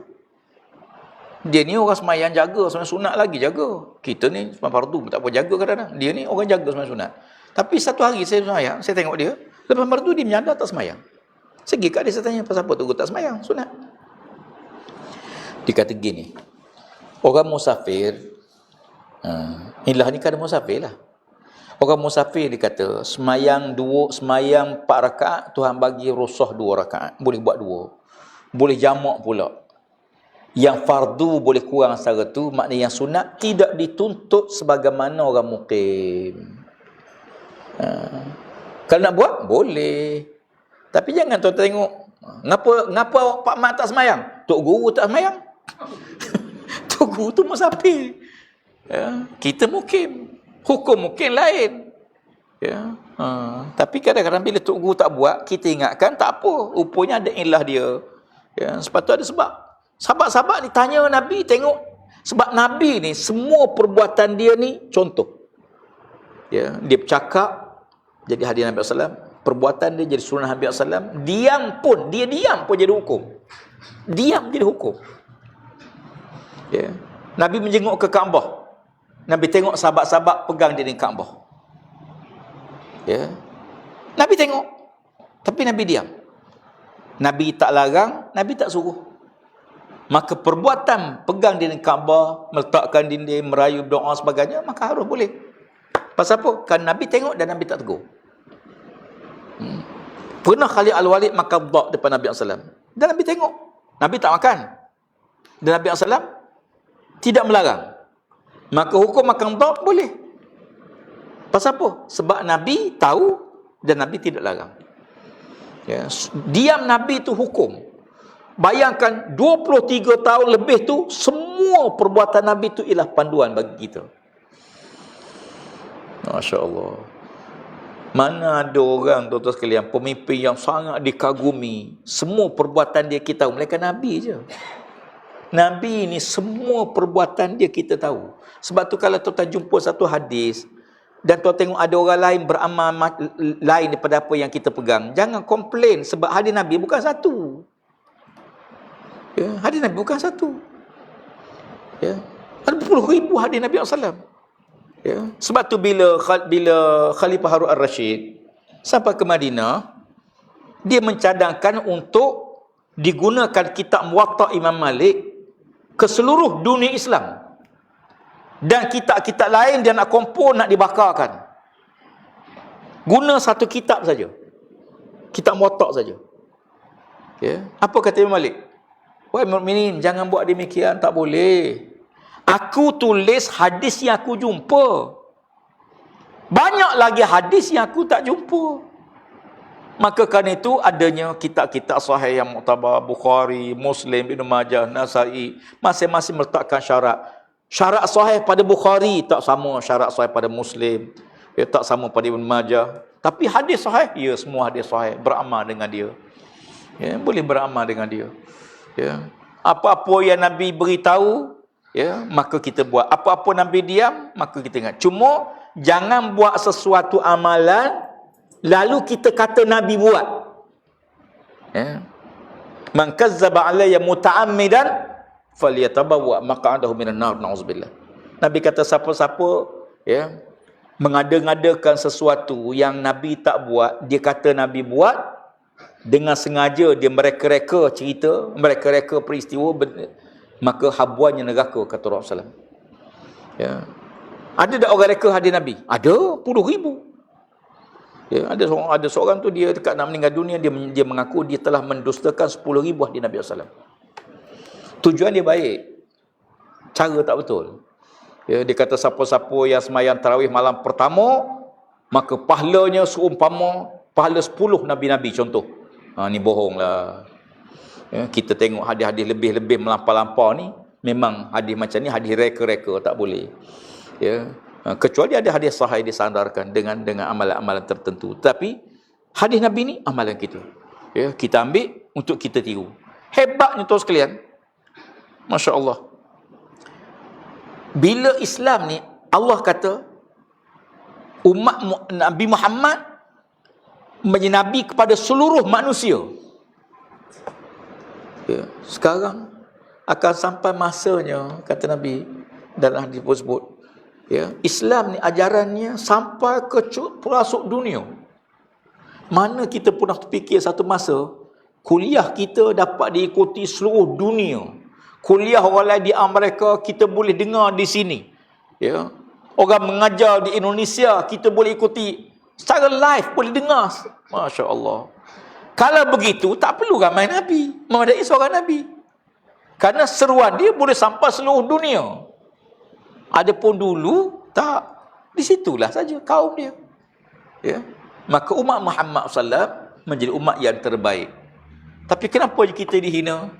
S2: Dia ni orang sembahyang jaga, sembahyang sunat lagi jaga. Kita ni sembahyang fardu tak apa jaga kadang-kadang. Dia ni orang jaga sembahyang sunat. Tapi satu hari saya sembahyang, saya tengok dia, lepas fardu dia menyadar tak sembahyang. Saya pergi kat dia, saya tanya, pasal apa tu tak sembahyang sunat? Dia kata gini, orang musafir, inilah ni kan musafir lah. Orang musafir dia kata, sembahyang 4 rakaat, Tuhan bagi rusuh 2 rakaat. Boleh buat 2. Boleh jamak pula. Yang fardu boleh kurang secara tu, maknanya yang sunat tidak dituntut sebagaimana orang mukim. Kalau nak buat, boleh. Tapi jangan tuan tengok, kenapa Pak Mat tak semayang? Tok Guru tak semayang? Tok Guru tu musafir. Ya. Kita mukim. Hukum mukim lain. Ya. Tapi kadang-kadang bila Tok Guru tak buat, kita ingatkan tak apa. Rupanya ada ilah dia. Ya. Sebab tu ada sebab. Sahabat-sahabat ni tanya Nabi, tengok. Sebab Nabi ni, semua perbuatan dia ni contoh. Ya. Dia bercakap, jadi hadis Nabi SAW. Perbuatan dia jadi sunnah Nabi SAW. Diam pun jadi hukum. Diam jadi hukum. Ya. Nabi menjenguk ke Kaabah. Nabi tengok sahabat-sahabat pegang dinding Kaabah. Ya. Nabi tengok. Tapi Nabi diam. Nabi tak larang, Nabi tak suruh. Maka perbuatan pegang dinding Kaabah, meletakkan dinding, merayu, doa sebagainya, maka harus boleh. Pasal apa? Kan Nabi tengok dan Nabi tak tegur. Pernah Khalid Al-Walid makan dak depan Nabi SAW. Dan Nabi tengok. Nabi tak makan. Dan Nabi SAW tidak melarang. Maka hukum makan dak boleh. Pasal apa? Sebab Nabi tahu dan Nabi tidak larang. Ya. Diam Nabi itu hukum. Bayangkan 23 tahun lebih tu, semua perbuatan Nabi itu ialah panduan bagi kita. Masya Allah. Mana ada orang, tuan-tuan sekalian, pemimpin yang sangat dikagumi, semua perbuatan dia kita tahu, melainkan Nabi je. Nabi ni semua perbuatan dia kita tahu. Sebab tu kalau tuan-tuan jumpa satu hadis, dan tuan tengok ada orang lain beramal lain daripada apa yang kita pegang, jangan komplain, sebab hadis Nabi bukan satu. Ya, hadis Nabi bukan satu. Ya, ada puluh ribu hadis Nabi SAW. Ya, sebab tu bila Khalifah Harun Ar-Rashid sampai ke Madinah, dia mencadangkan untuk digunakan kitab Muwatta Imam Malik ke seluruh dunia Islam. Dan kitab-kitab lain dia nak kumpul, nak dibakarkan. Guna satu kitab saja. Kitab Muwatta saja. Ya, apa kata Imam Malik? Wahai mukminin, jangan buat demikian, tak boleh. Aku tulis hadis yang aku jumpa. Banyak lagi hadis yang aku tak jumpa. Maka kerana itu adanya kitab-kitab sahih yang muktabar, Bukhari, Muslim, Ibn Majah, Nasai, masing-masing meletakkan syarat. Syarat sahih pada Bukhari tak sama syarat sahih pada Muslim, tak sama pada Ibn Majah. Tapi hadis sahih, ya semua hadis sahih beramal dengan dia. Ya, boleh beramal dengan dia. Ya. Apa-apa yang Nabi beritahu, ya, maka kita buat. Apa-apa Nabi diam, maka kita ingat. Cuma jangan buat sesuatu amalan lalu kita kata Nabi buat. Ya. Man kazzaba alayya muta'ammidan falyatabawwa maq'adahu minan nar, na'udzubillah. Nabi kata siapa-siapa ya mengada-ngadakan sesuatu yang Nabi tak buat, dia kata Nabi buat, dengan sengaja dia mereka-reka cerita, mereka-reka peristiwa, maka habuannya neraka, kata Rasulullah SAW. Ya. Ada tak orang reka hadis Nabi? Ada, puluh ribu. Ya, ada seorang tu dia dekat nak meninggal dunia, dia mengaku dia telah mendustakan 10,000 hadis Nabi SAW. Tujuan dia baik, cara tak betul. Ya, dia kata siapa-siapa yang semayang tarawih malam pertama, maka pahalanya seumpama pahala 10 Nabi-Nabi contoh. Ni bohong lah. Ya, kita tengok hadis-hadis lebih-lebih melampau-lampau ni, memang hadis macam ni hadis reka-reka, tak boleh. Ya, kecuali ada hadis sahih disandarkan dengan amalan-amalan tertentu. Tapi hadis Nabi ni amalan kita. Ya, kita ambil untuk kita tiru. Hebatnya tuan sekalian. Masya Allah. Bila Islam ni, Allah kata umat Nabi Muhammad menjadi Nabi kepada seluruh manusia. Ya, sekarang akan sampai masanya, kata Nabi dalam hadis tersebut, ya, Islam ni ajarannya sampai ke pelosok dunia. Mana kita pernah terfikir satu masa kuliah kita dapat diikuti seluruh dunia. Kuliah orang lain di Amerika kita boleh dengar di sini. Ya. Orang mengajar di Indonesia kita boleh ikuti secara live, boleh dengar. Masya Allah. Kalau begitu tak perlu ramai Nabi, memadai seorang Nabi. Karena seruan dia boleh sampai seluruh dunia. Adapun dulu tak, di situlah saja kaum dia. Ya. Maka umat Muhammad SAW menjadi umat yang terbaik. Tapi kenapa kita dihina?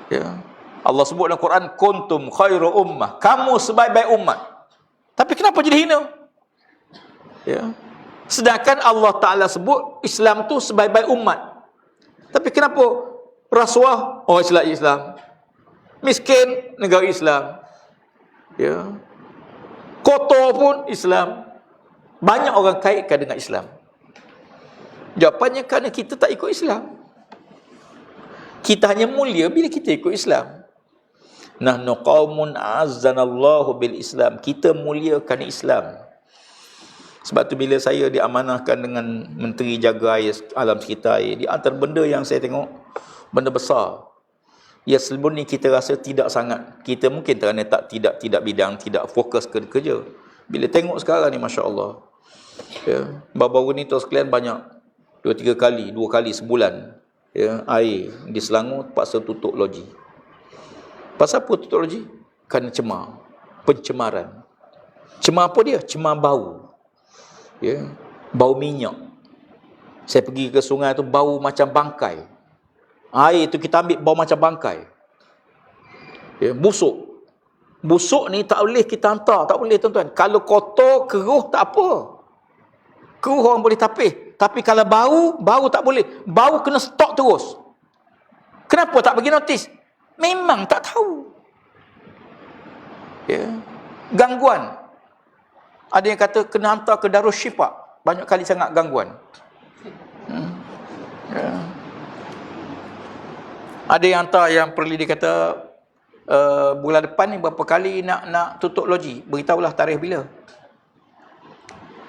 S2: Ya. Allah sebut dalam Quran, kuntum khairu ummah, kamu sebaik-baik umat. Tapi kenapa jadi hina? Ya. Sedangkan Allah Ta'ala sebut Islam tu sebaik-baik umat. Tapi kenapa rasuah orang Islam, miskin negara Islam, ya, kotor pun Islam, banyak orang kaitkan dengan Islam? Jawapannya kerana kita tak ikut Islam. Kita hanya mulia bila kita ikut Islam. Nahnu qaumun azzanallahu bil Islam. Kita mulia kerana Islam. Sebab tu bila saya diamanahkan dengan menteri jaga air alam sekitar air, di antara benda yang saya tengok, benda besar. Ya, sebelum ni kita rasa tidak sangat. Kita mungkin kerana tidak bidang, tidak fokus ke kerja. Bila tengok sekarang ni, Masya Allah. Ya, baru-baru ni tuan sekalian banyak. 2-3 kali, 2 kali sebulan. Ya, air di Selangor terpaksa tutup loji. Pasal apa tutup loji? Kerana cemar. Pencemaran. Cemar apa dia? Cemar bau. Ya, bau minyak. Saya pergi ke sungai tu bau macam bangkai. Air tu kita ambil bau macam bangkai. Ya, busuk. Busuk ni tak boleh kita hantar, tak boleh tuan-tuan. Kalau kotor, keruh tak apa. Keruh orang boleh tapis. Tapi kalau bau tak boleh. Bau kena stok terus. Kenapa tak bagi notis? Memang tak tahu. Ya. Gangguan. Ada yang kata kena hantar ke Darus Syifa. Banyak kali sangat gangguan. Ya. Ada yang hantar yang perlu dia kata bulan depan ni berapa kali nak tutup loji. Beritahulah tarikh bila.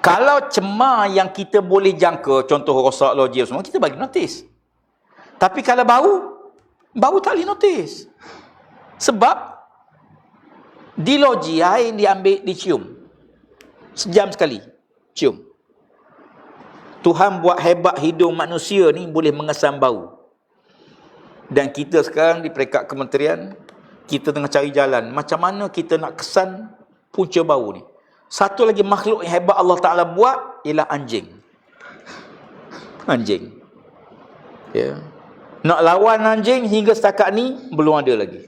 S2: Kalau cemar yang kita boleh jangka, contoh rosak loji semua, kita bagi notis. Tapi kalau bau tak boleh notis. Sebab di loji air diambil, dicium. Sejam sekali cium. Tuhan buat hebat hidung manusia ni boleh mengesan bau. Dan kita sekarang di peringkat kementerian, kita tengah cari jalan macam mana kita nak kesan punca bau ni. Satu lagi makhluk yang hebat Allah Ta'ala buat ialah anjing. Anjing. Ya. Nak lawan anjing hingga setakat ni belum ada lagi.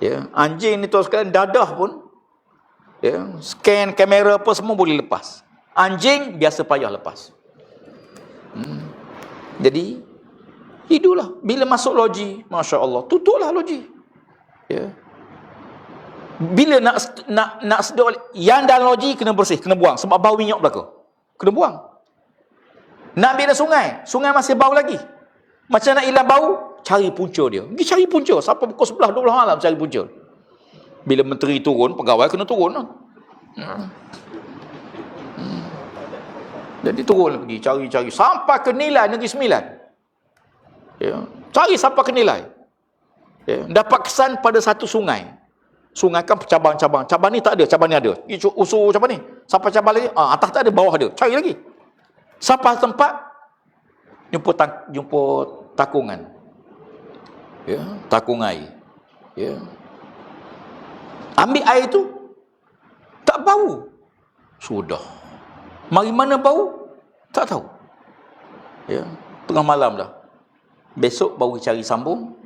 S2: Ya, anjing ni tuan sekalian dadah pun ya, scan kamera apa semua boleh lepas. Anjing biasa payah lepas. Jadi hiduplah. Bila masuk loji, masya-Allah, tutuplah loji. Ya. Bila nak sedut yang dalam loji kena bersih, kena buang sebab bau minyak belaka. Kena buang. Nak ambil sungai masih bau lagi. Macam nak hilang bau, cari punca dia. Pergi cari punca. Sampai pukul 11 12 malam cari punca. Bila menteri turun, pegawai kena turun lah. Jadi turun pergi cari sampai ke Nilai Negeri Sembilan. Ya, cari sampai ke Nilai. Ya, dapat kesan pada satu sungai. Sungai kan cabang-cabang. Cabang ni tak ada, cabang ni ada. Usul cabang ni. Sampai cabang lagi, atas tak ada, bawah ada. Cari lagi. Sampai tempat jumpa takungan. Ya, takung air. Ya. Ambil air tu tak bau. Sudah. Mari mana bau? Tak tahu. Ya, tengah malam dah. Besok baru cari sambung.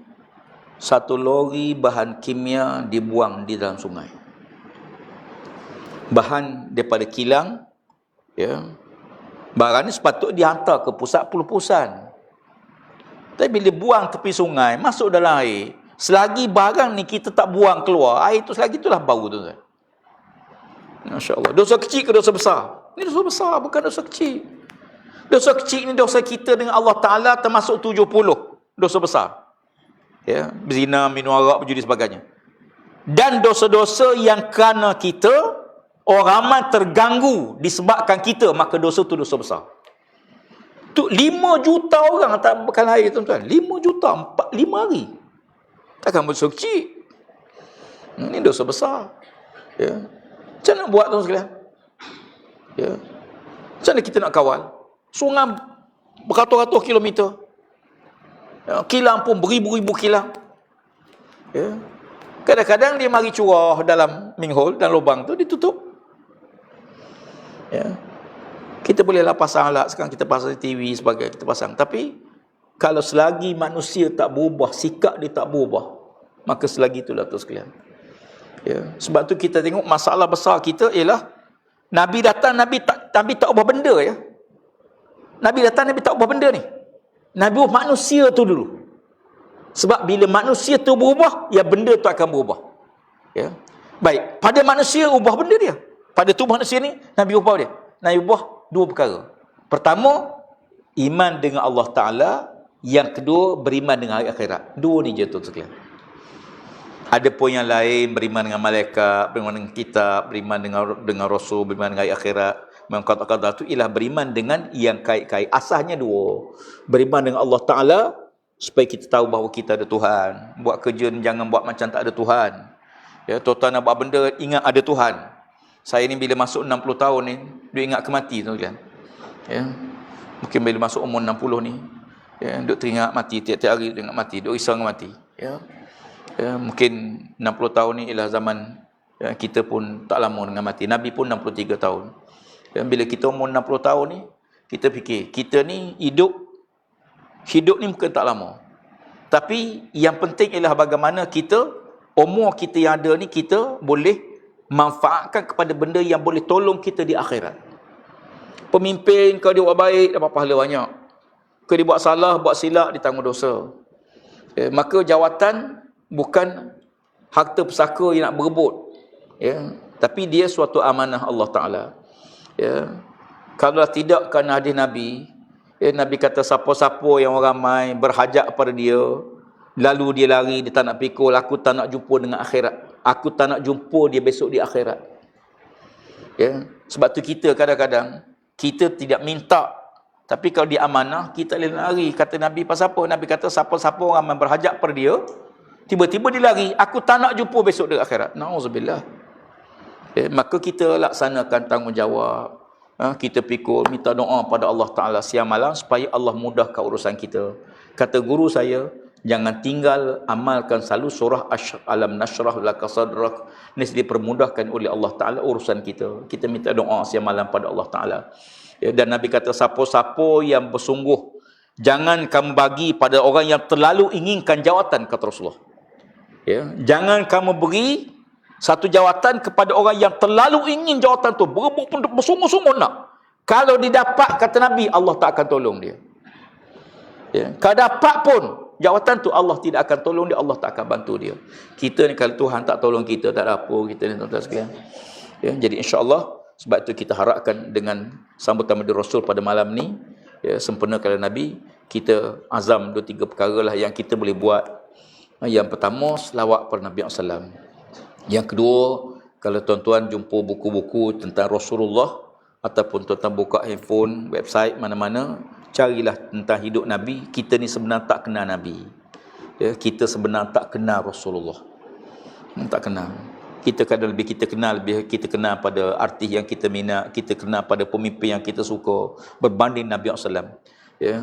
S2: 1 lori bahan kimia dibuang di dalam sungai. Bahan daripada kilang, ya. Barang ni sepatutnya dihantar ke pusat pelupusan. Tapi bila buang tepi sungai, masuk dalam air, selagi barang ni kita tak buang keluar, air tu selagi itulah bau tu. Masya-Allah. Dosa kecil ke dosa besar? Ini dosa besar, bukan dosa kecil. Dosa kecil ni dosa kita dengan Allah Ta'ala termasuk 70 dosa besar. Ya, berzina, minum arak, berjudi sebagainya. Dan dosa-dosa yang kerana kita, orang ramai terganggu disebabkan kita, maka dosa tu dosa besar. Tu 5 juta orang tak bekal air, tuan-tuan. 5 juta 5 hari. Takkan dosa kecil. Ini dosa besar. Ya. Macam nak buat tuan sekalian? Ya. Macam mana kita nak kawal? Sungai beratus-ratus kilometer. Ya, kilang pun beribu-ribu kilang. Ya. Kadang-kadang dia mari curah dalam minhole dan lubang tu ditutup. Ya. Kita bolehlah pasang alat, sekarang kita pasang TV sebagainya, kita pasang. Tapi kalau selagi manusia tak berubah, sikap dia tak berubah, maka selagi itulah tu sekalian. Ya. Sebab tu kita tengok masalah besar kita ialah Nabi datang, Nabi tak ubah benda ya. Nabi datang, Nabi tak ubah benda ni. Nabi ubah manusia tu dulu. Sebab bila manusia tu berubah, ya benda tu akan berubah. Ya. Baik, pada manusia ubah benda dia. Pada tubuh manusia ni, Nabi ubah dia. Nabi ubah 2 perkara. Pertama, iman dengan Allah Ta'ala. Yang kedua, beriman dengan hari akhirat. 2 ni je tu sekalian. Ada pun yang lain, beriman dengan malaikat, beriman dengan kitab, beriman dengan Rasul, beriman dengan hari akhirat. Mengkata-kata itu ialah beriman dengan yang kait-kait. Asasnya 2. Beriman dengan Allah Ta'ala, supaya kita tahu bahawa kita ada Tuhan. Buat kerja ni jangan buat macam tak ada Tuhan. Ya, tuan-tuan nak buat benda, ingat ada Tuhan. Saya ni bila masuk 60 tahun ni, dia ingat ke mati tuan-tuan. Ya. Mungkin bila masuk umur 60 ni, ya, duk teringat mati, tiap-tiap hari teringat mati, duk risau dengan mati. Ya. Ya, mungkin 60 tahun ni ialah zaman ya, kita pun tak lama dengan mati. Nabi pun 63 tahun. Ya, bila kita umur 60 tahun ni, kita fikir, kita ni hidup ni mungkin tak lama. Tapi yang penting ialah bagaimana kita, umur kita yang ada ni, kita boleh manfaatkan kepada benda yang boleh tolong kita di akhirat. Pemimpin, kalau dia buat baik, dapat pahala banyak. Kalau dia buat salah, buat silap, ditanggung dosa. Ya, maka jawatan bukan harta pusaka yang nak berebut. Ya, tapi dia suatu amanah Allah Ta'ala. Ya, kalau tidak kerana hadis Nabi, ya, Nabi kata siapa-siapa yang orang ramai berhajat kepada dia, lalu dia lari, dia tak nak pikul, aku tak nak jumpa dengan akhirat. Aku tak nak jumpa dia besok di akhirat. Ya, sebab tu kita kadang-kadang, kita tidak minta, tapi kalau dia amanah, kita lari. Kata Nabi, pasal apa? Nabi kata siapa-siapa orang ramai berhajat kepada dia, tiba-tiba dia lari, aku tak nak jumpa besok di akhirat. Na'udzubillah. Ya, maka kita laksanakan tanggungjawab. Kita pikul, minta doa pada Allah Ta'ala siang malam supaya Allah mudahkan urusan kita. Kata guru saya, jangan tinggal amalkan selalu surah Alam Nashrah Laka Sadrak. Ini dipermudahkan oleh Allah Ta'ala urusan kita. Kita minta doa siang malam pada Allah Ta'ala. Ya, dan Nabi kata, siapa-siapa yang bersungguh, jangan kamu bagi pada orang yang terlalu inginkan jawatan, kata Rasulullah. Ya, jangan kamu beri satu jawatan kepada orang yang terlalu ingin jawatan tu, berebut pun bersungguh-sungguh nak. Kalau didapat, kata Nabi, Allah tak akan tolong dia. Ya, kalau dapat pun jawatan tu, Allah tidak akan tolong dia, Allah tak akan bantu dia. Kita ni kalau Tuhan tak tolong kita, tak ada apa kita ni, tuan-tuan sekalian. Ya, jadi insya-Allah, sebab itu kita harapkan dengan sambutan Madinah Rasul pada malam ni, ya, sempurnakan Nabi, kita azam 2-3 perkara lah yang kita boleh buat. Yang pertama, selawat pada Nabi SAW. Yang kedua, kalau tuan-tuan jumpa buku-buku tentang Rasulullah, ataupun tuan-tuan buka handphone, website mana-mana, carilah tentang hidup Nabi. Kita ni sebenarnya tak kenal Nabi. Ya, kita sebenarnya tak kenal Rasulullah. Tak kenal. Kita kadang lebih kita kenal pada artis yang kita minat, kita kenal pada pemimpin yang kita suka berbanding Nabi SAW. Ya,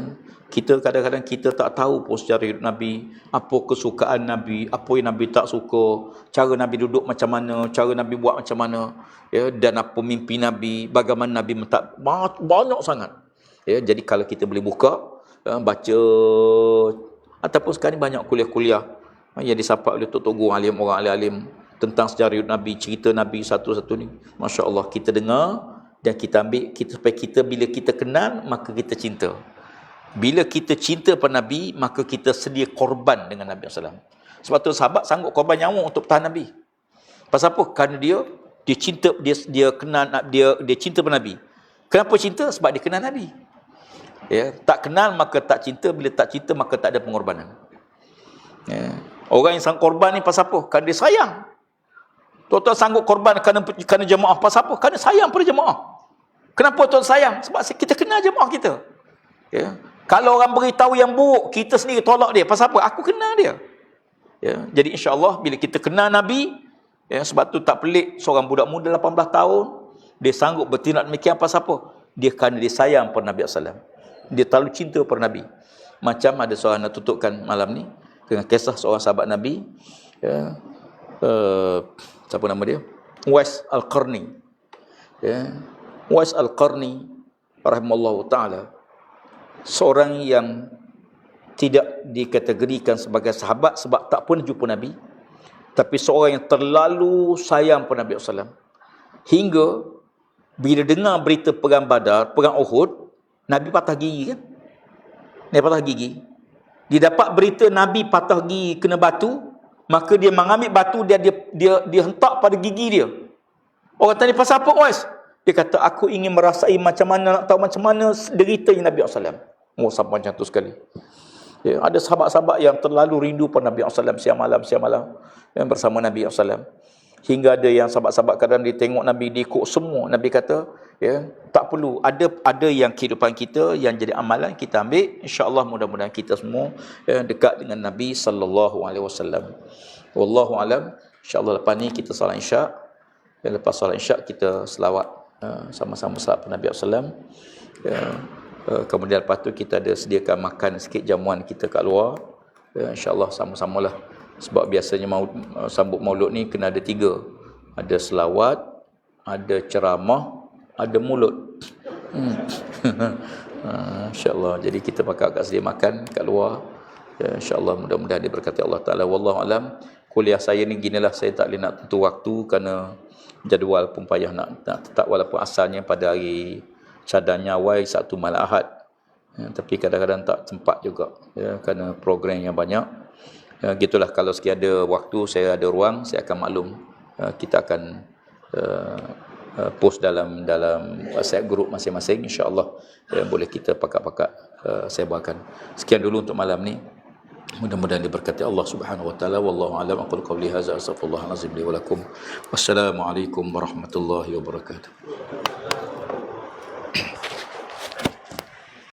S2: kita kadang-kadang kita tak tahu pun secara hidup Nabi, apa kesukaan Nabi, apa yang Nabi tak suka, cara Nabi duduk macam mana, cara Nabi buat macam mana, ya, dan apa mimpi Nabi, bagaimana Nabi banyak sangat. Ya, jadi kalau kita boleh buka, baca, ataupun sekarang ni banyak kuliah-kuliah yang disampaikan oleh tok-tok guru alim, orang alim-alim tentang sejarah hidup Nabi, cerita Nabi satu-satu ni. Masya Allah, kita dengar dan kita ambil, supaya kita bila kita kenal, maka kita cinta. Bila kita cinta pada Nabi, maka kita sedia korban dengan Nabi SAW. Sebab tu sahabat sanggup korban nyawa untuk pertahan Nabi. Pasal apa? Kerana dia cinta, dia kenal, dia cinta pada Nabi. Kenapa cinta? Sebab dia kenal Nabi. Ya, tak kenal maka tak cinta, bila tak cinta maka tak ada pengorbanan. Ya. Orang yang sanggup korban ni pasal apa? Kerana dia sayang. Tuan-tuan sanggup korban kerana jemaah, pasal apa? Kerana sayang pada jemaah. Kenapa tuan sayang? Sebab kita kenal jemaah kita. Ya. Kalau orang beritahu yang buruk, kita sendiri tolak dia. Pasal apa? Aku kenal dia. Ya. Jadi insya-Allah bila kita kenal Nabi, ya, sebab tu tak pelik seorang budak muda 18 tahun dia sanggup bertindak demikian. Pasal apa? Kerana dia sayang pada Nabi SAW. Dia terlalu cinta pada Nabi. Macam ada seorang nak tutupkan malam ni dengan kisah seorang sahabat Nabi, ya, siapa nama dia? Uwais Al-Qarni. Ya. Uwais Al-Qarni rahimallahu ta'ala, seorang yang tidak dikategorikan sebagai sahabat sebab tak pernah jumpa Nabi, tapi seorang yang terlalu sayang pada Nabi SAW. Hingga bila dengar berita perang Badar, perang Uhud, Nabi patah gigi kan? Dia patah gigi. Dia dapat berita Nabi patah gigi kena batu, maka dia mengambil batu, dia hentak pada gigi dia. Orang tanya, pasal apa Uwais? Dia kata, aku ingin merasai macam mana, nak tahu macam mana deritanya Nabi SAW. Oh, sampai macam tu sekali. Ya, ada sahabat-sahabat yang terlalu rindu pada Nabi SAW siang malam yang bersama Nabi SAW. Hingga ada yang sahabat-sahabat kadang dia tengok Nabi, dia ikut semua. Nabi kata, ya, tak perlu. Ada yang kehidupan kita yang jadi amalan kita ambil. InsyaAllah mudah-mudahan kita semua, ya, dekat dengan Nabi SAW. Wallahu alam. InsyaAllah lepas ni kita salat isyak. Dan lepas salat isyak kita selawat, sama-sama selawat pada Nabi SAW. Ya, kemudian lepas tu kita ada sediakan makan sikit jamuan kita kat luar. Ya, InsyaAllah sama-samalah. Sebab biasanya sambut maulud ni kena ada 3. Ada selawat, ada ceramah, ada mulut. InsyaAllah. Jadi kita pakai agak sedia makan kat luar. Ya, InsyaAllah mudah-mudahan diberkati Allah Ta'ala. Wallahu alam. Kuliah saya ni ginilah, saya tak boleh nak tentu waktu kerana jadual pun payah nak tetap, walaupun asalnya pada hari cadangnya awal Sabtu malam Ahad. Ya, tapi kadang-kadang tak sempat juga, ya, kerana program yang banyak. Ya, gitulah, kalau sekiranya ada waktu, saya ada ruang, saya akan maklum. Kita akan post dalam WhatsApp group masing-masing, insya-Allah, boleh kita pakat-pakat sebarkan. Sekian dulu untuk malam ni. Mudah-mudahan diberkati Allah Subhanahu wa taala. Wallahu a'lam. Aqulu qawli hadza, astaghfirullahal azim li wa lakum. Wassalamualaikum warahmatullahi wabarakatuh.